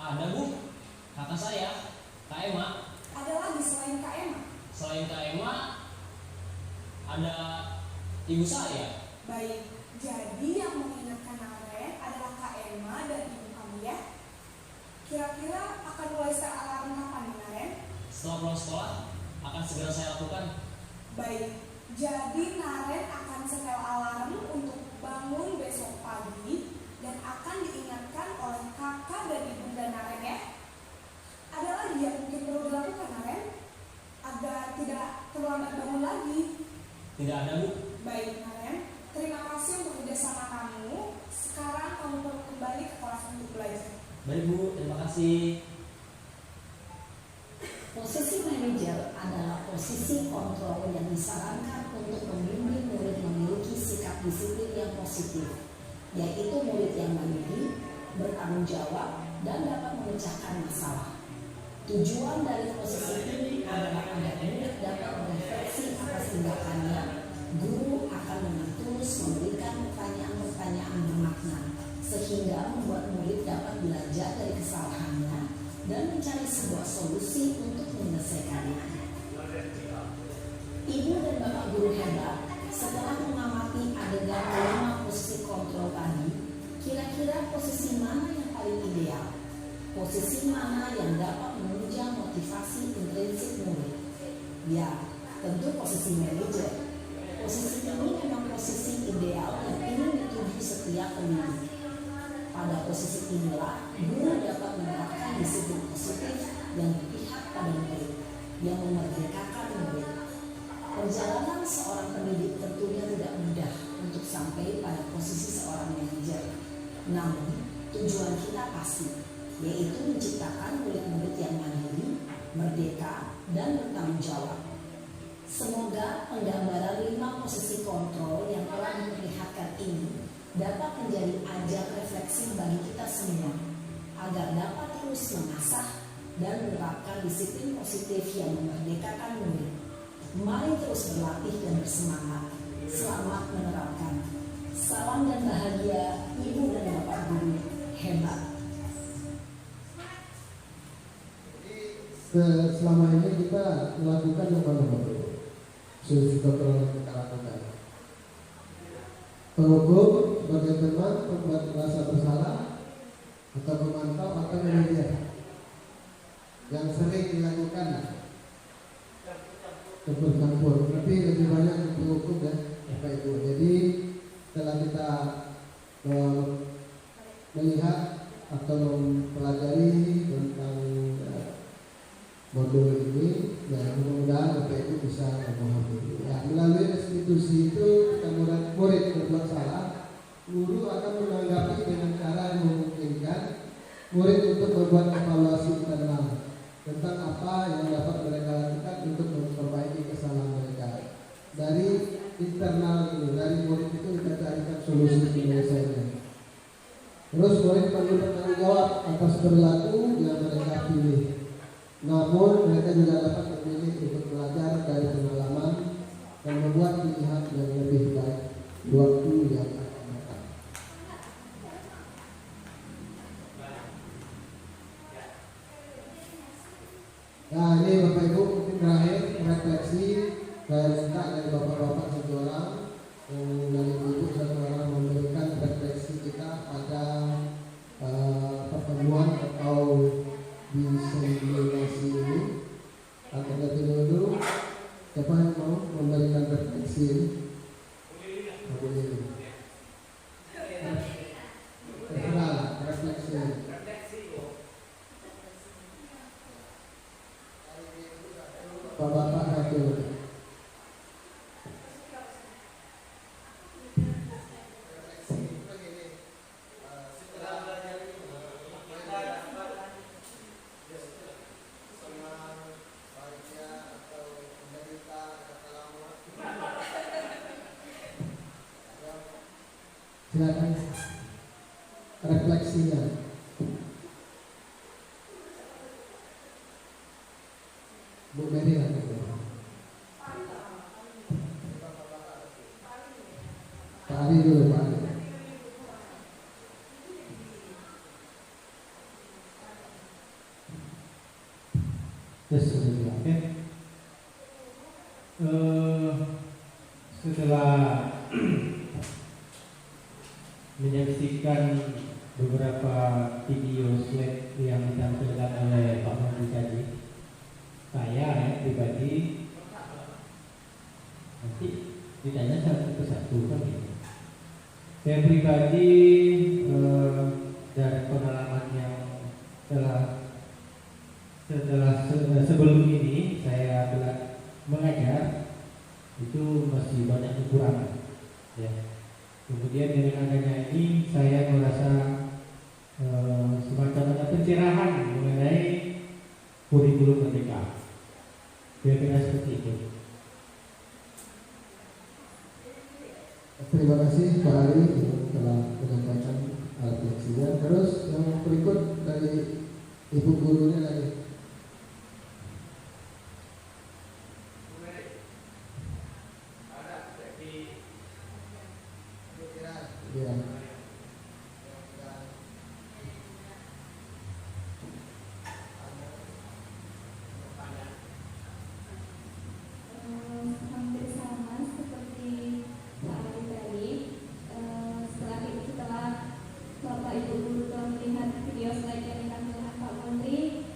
Ada Bu, kakak saya, Kak Emma. Ada lagi selain Kak Emma? Selain Kak Emma, ada ibu saya. Baik, jadi yang mengingatkan Naren adalah Kak Emma dan ibu kamu ya? Kira-kira akan mulai set alarm kapan nih, Naren? Setelah pulang sekolah, akan segera saya lakukan. Baik, jadi Naren akan setel alarm untuk bangun besok pagi dan akan diingatkan oleh kakak dan ibunda Naren ya. Ada lagi yang mungkin perlu dilakukan, Naren, agar tidak terlambat bangun lagi. Tidak ada Bu. Baik, Naren, terima kasih untuk kerjasama kamu. Sekarang kamu perlu kembali ke kelas untuk belajar. Baik Bu, terima kasih. Posisi manajer adalah posisi kontrol yang disarankan untuk membimbing murid memiliki sikap disiplin yang positif, yaitu murid yang mandiri, bertanggung jawab, dan dapat memecahkan masalah. Tujuan dari posisi ini adalah agar murid dapat merefleksi atas tindakannya. Guru akan dengan tulus memberikan pertanyaan-pertanyaan bermakna, sehingga membuat murid dapat belajar dari kesalahannya dan mencari sebuah solusi untuk menyelesaikannya. Ibu dan bapak guru hebat, setelah mengamati adegan 5 posisi kontrol tadi, kira-kira posisi mana yang paling ideal? Posisi mana yang dapat menunjang motivasi intrinsik murid? Ya, tentu posisi manajer. Posisi ini memang posisi ideal yang ingin dituju setiap pendidik. Pada posisi inilah, guru dapat menerapkan disiplin positif yang berpihak pada murid, yang memerdekakan murid. Perjalanan seorang pendidik tentunya tidak mudah untuk sampai pada posisi seorang manajer. Namun, tujuan kita pasti, yaitu menciptakan murid-murid yang mandiri, merdeka, dan bertanggung jawab. Semoga penggambaran 5 posisi kontrol yang telah diperlihatkan ini dapat menjadi ajang refleksi bagi kita semua, agar dapat terus mengasah dan menerapkan disiplin positif yang memerdekakan murid. Mari terus berlatih dan bersemangat. Selamat menerapkan. Salam dan bahagia Ibu dan Bapak Guru. Hebat. Selama ini kita melakukan yang mana-mana solusi kontrol yang kita lakukan. Penghukum sebagai teman, membuat merasa bersalah, atau memantau atau media yang sering dilakukan campur-campur, tapi lebih banyak penghukum dan Bapak Ibu. Jadi setelah kita melihat atau mempelajari tentang modul ini, ya mudah-mudahan Bapak Ibu bisa memahami. Ya, melalui restitusi itu kita murid berbuat salah, guru akan menanggapi dengan cara yang memungkinkan murid untuk membuat evaluasi internal tentang apa yang dapat mereka lakukan untuk memperbaiki kesalahan mereka. Dari internal itu, dari murid itu kita carikan solusi penyelesaiannya. Terus murid perlu bertanggung jawab atas perilaku yang mereka pilih. Namun mereka juga dapat memilih untuk belajar dari pengalaman dan membuat pilihan yang lebih baik di waktu yang akan datang. Nah, ini Bapak Ibu mungkin terakhir refleksi. Saya minta dari Bapak-Bapak satu orang, dari Ibu satu orang memberikan refleksi kita pada pertemuan atau di simulasi ini. Akan dulu siapa yang mau memberikan refleksi ini? Terserah refleksi. Bapak satu. Silakan refleksinya. Bu Mary lah. Pak Ali dulu, Pak Ali. Oke. Setelah menyaksikan beberapa video slide yang ditampilkan oleh Pak Menteri tadi, saya pribadi nanti ditanya satu persatu kan gitu. Saya pribadi dari pengalaman yang setelah sebelum ini saya mengajar itu masih banyak kekurangan, ya. Kemudian dengan adanya ini saya merasa semacam ada pencerahan mengenai kurikulum merdeka. Kira-kira seperti itu. Terima kasih Pak Ali yang telah menyampaikan refleksinya. Terus yang berikut dari Ibu gurunya lagi. Ya. Hampir sama seperti Pak Ali tadi. Setelah Bapak Ibu guru telah melihat video slide yang ditampilkan Pak Menteri,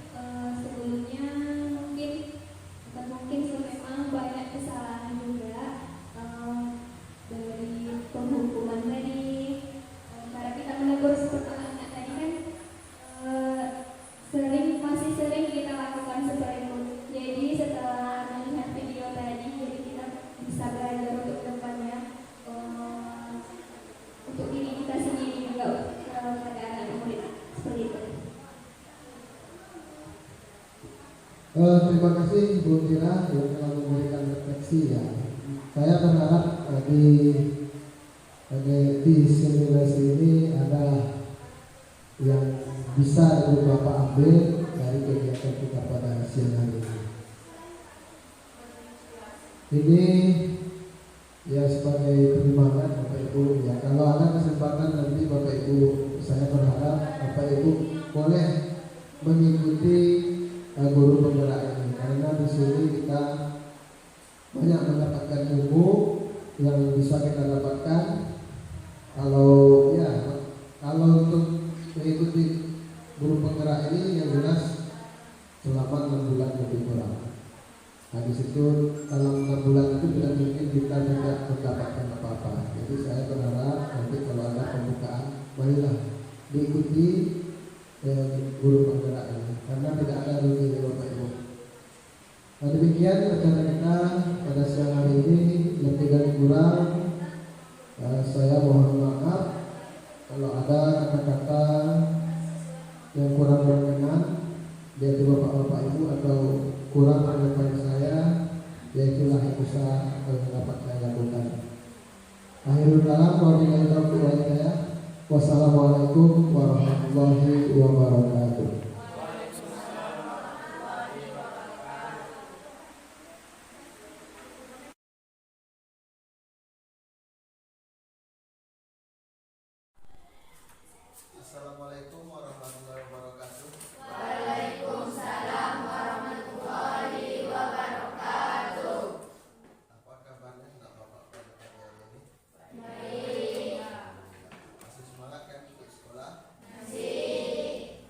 Terima kasih Bu Tira yang telah memberikan refleksi ya. Saya berharap di simulasi ini ada yang bisa Ibu Bapak ambil dari kegiatan kita pada siang hari ini. Ini ya sebagai penyemangat Bapak Ibu ya. Kalau ada kesempatan nanti Bapak Ibu, saya berharap Bapak Ibu boleh mengikuti guru penggerak ini, karena di sini kita banyak mendapatkan ilmu yang bisa kita dapatkan. Kalau untuk mengikuti guru penggerak ini yang jelas selama 6 bulan lebih kurang. Habis itu dalam 6 bulan itu tidak mungkin kita tidak mendapatkan apa-apa. Jadi saya berharap nanti kalau ada pembukaan, marilah diikuti guru penggerak ini, karena tidak ada rugi Bapak Ibu. Nah, demikian acara kita pada siang hari ini. Lebih dan kurang saya mohon maaf kalau ada kata-kata yang kurang berkenan dari Bapak-Bapak Ibu atau kurang relevan saya, ya itulah yang bisa dapat saya lakukan. Akhirul kalam, wabillahi taufiq wal hidayah. Wassalamualaikum warahmatullahi wabarakatuh. Assalamualaikum warahmatullahi wabarakatuh. Waalaikumsalam warahmatullahi wabarakatuh. Apa kabarnya Bapak pada pagi hari ini? Baik. Masih semangat kan untuk sekolah? Masih.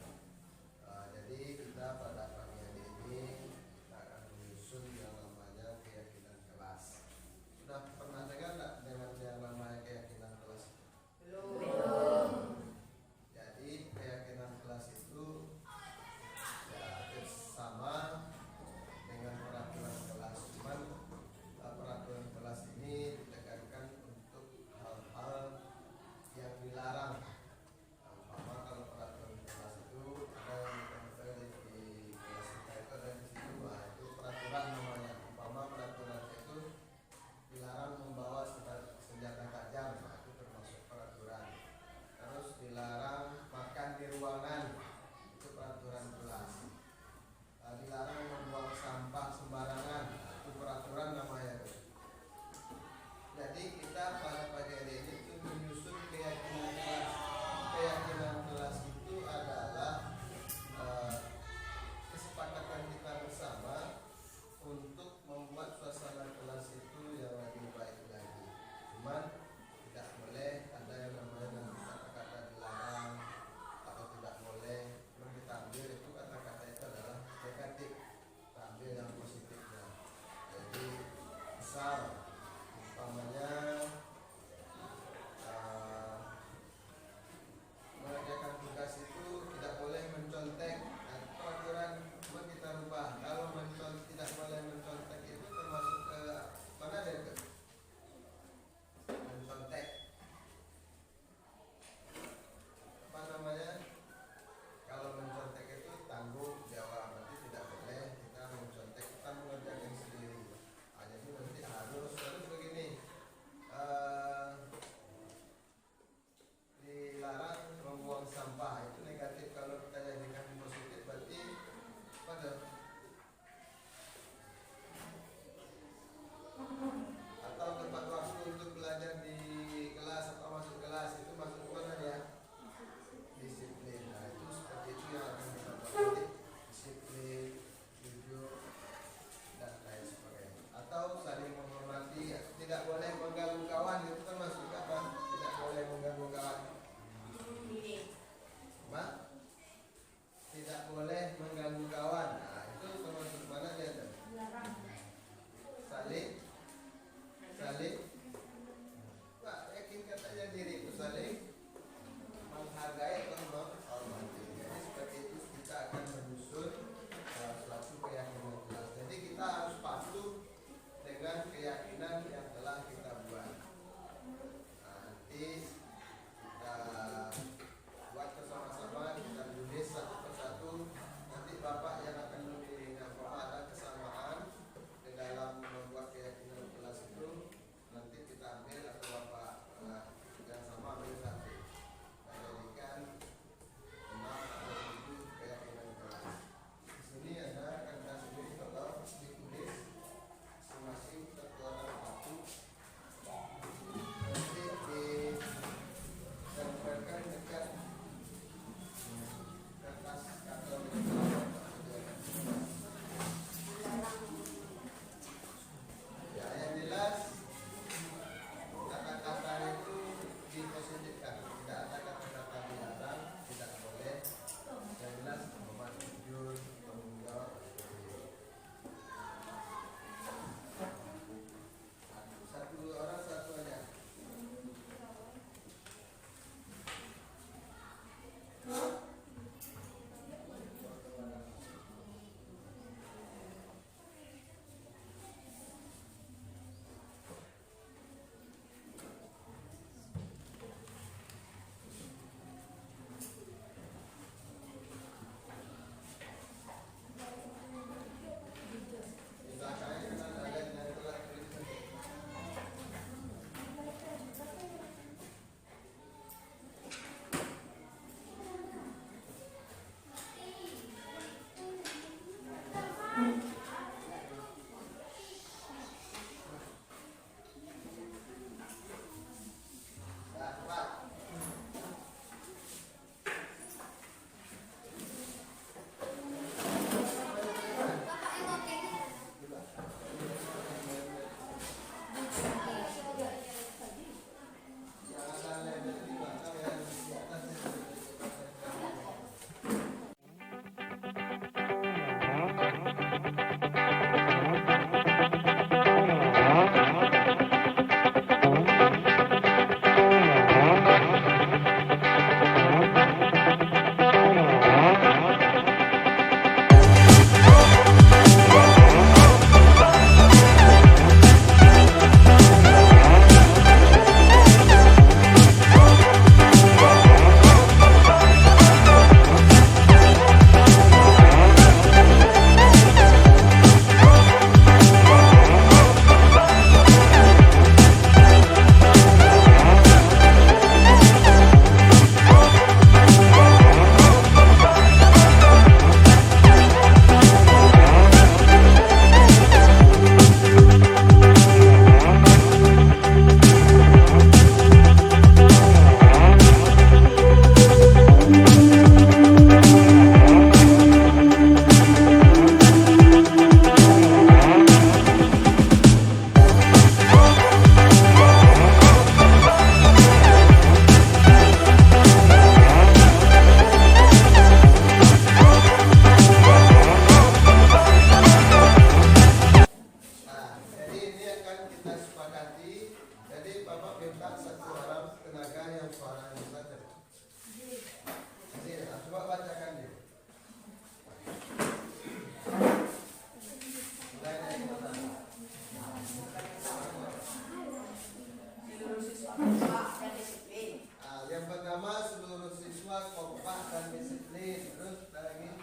Pertama, seluruh siswa kompak dan disiplin. Terus lagi.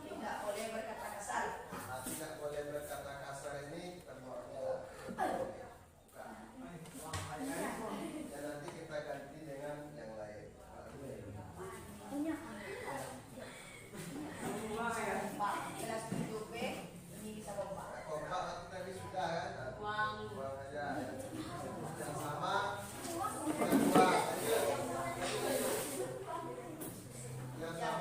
Tidak boleh berkata kasar. Tidak boleh berkata kasar ini termaunya. Ya nanti kita ganti dengan yang lain. Pak, kelas 7B ini bisa kompak. Kompak aku tadi sudah kan? Buang aja. Yang sama. Yang sama.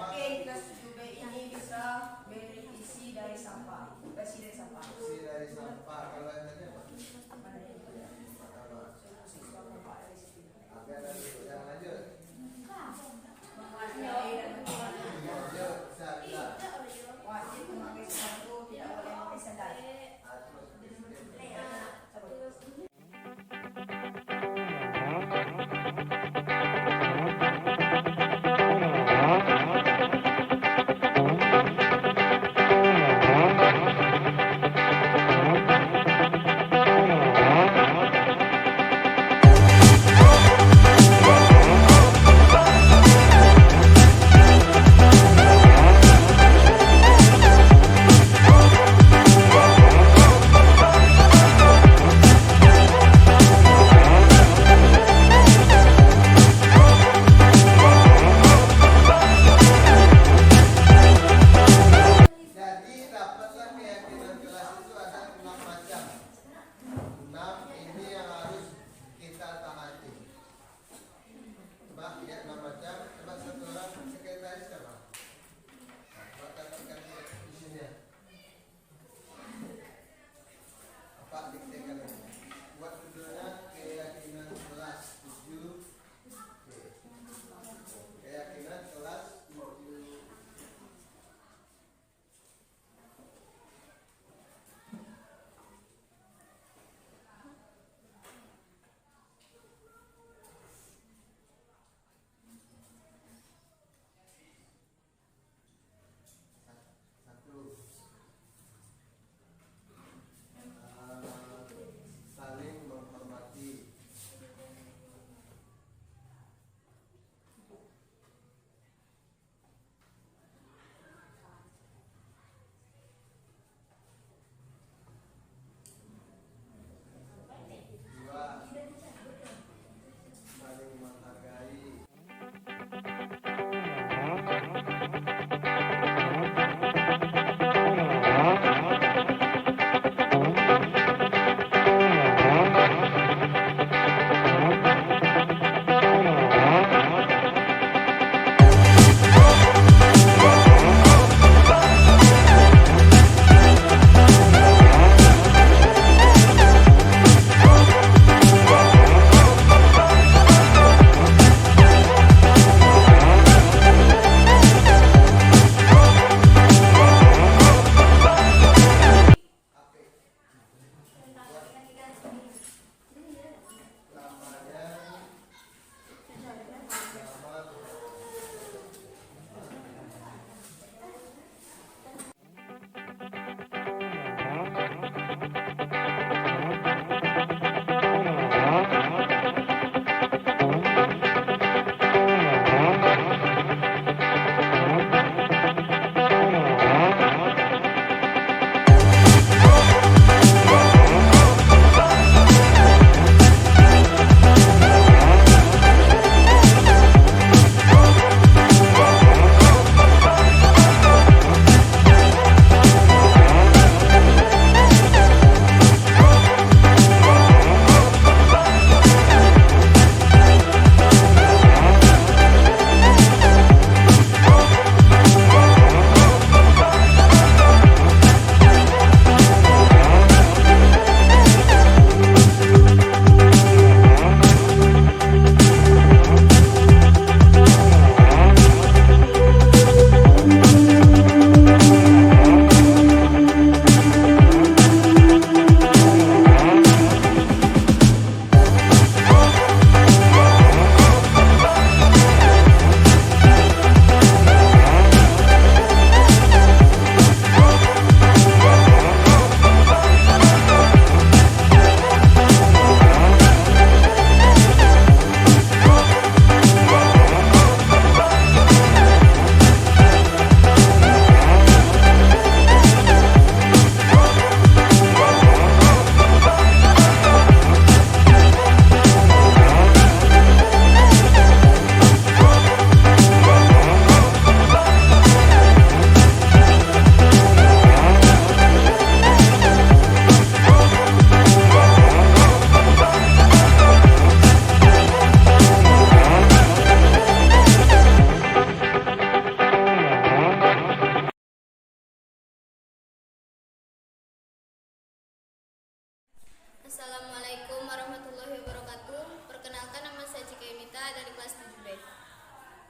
7B.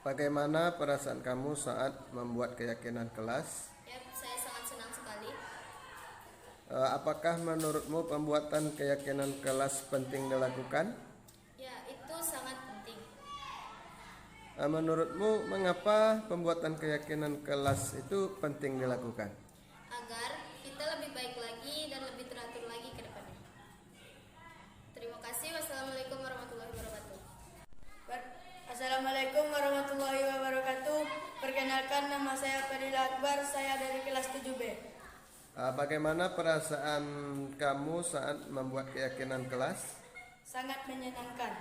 Bagaimana perasaan kamu saat membuat keyakinan kelas? Ya, saya sangat senang sekali. Apakah menurutmu pembuatan keyakinan kelas penting dilakukan? Ya, itu sangat penting. Menurutmu mengapa pembuatan keyakinan kelas itu penting dilakukan? Agar kita lebih baik lagi dan lebih teratur lagi ke depannya. Terima kasih. Wassalamualaikum warahmatullahi wabarakatuh. Assalamualaikum warahmatullahi wabarakatuh. Perkenalkan, nama saya Fadila Akbar, saya dari kelas 7B. Bagaimana perasaan kamu saat membuat keyakinan kelas? Sangat menyenangkan.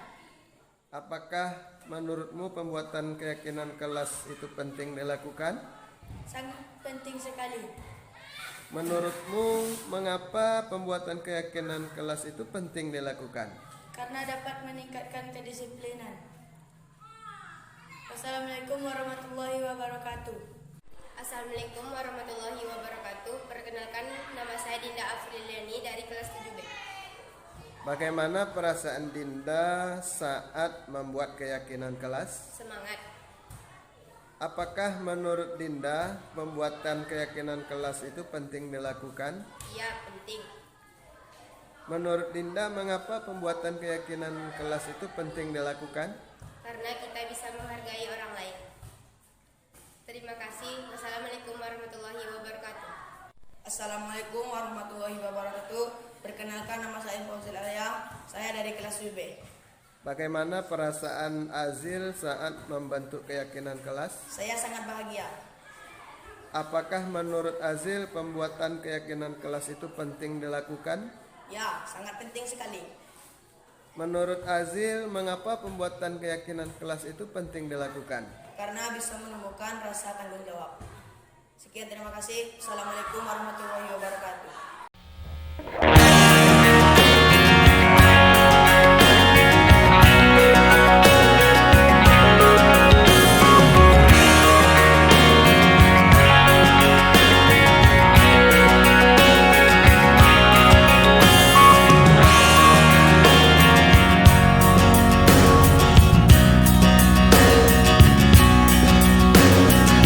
Apakah menurutmu pembuatan keyakinan kelas itu penting dilakukan? Sangat penting sekali. Menurutmu mengapa pembuatan keyakinan kelas itu penting dilakukan? Karena dapat meningkatkan kedisiplinan. Wassalamualaikum warahmatullahi wabarakatuh. Assalamualaikum warahmatullahi wabarakatuh. Perkenalkan, nama saya Dinda Afriliani dari kelas 7B. Bagaimana perasaan Dinda saat membuat keyakinan kelas? Semangat. Apakah menurut Dinda pembuatan keyakinan kelas itu penting dilakukan? Iya, penting. Menurut Dinda mengapa pembuatan keyakinan kelas itu penting dilakukan? Karena kita bisa menghargai orang lain. Terima kasih. Wassalamualaikum warahmatullahi wabarakatuh. Assalamualaikum warahmatullahi wabarakatuh. Perkenalkan, nama saya Fauzil Arya, saya dari kelas 7B. Bagaimana perasaan Azil saat membentuk keyakinan kelas? Saya sangat bahagia. Apakah menurut Azil pembuatan keyakinan kelas itu penting dilakukan? Ya, sangat penting sekali. Menurut Azil, mengapa pembuatan keyakinan kelas itu penting dilakukan? Karena bisa menemukan rasa tanggung jawab. Sekian, terima kasih. Assalamualaikum warahmatullahi wabarakatuh.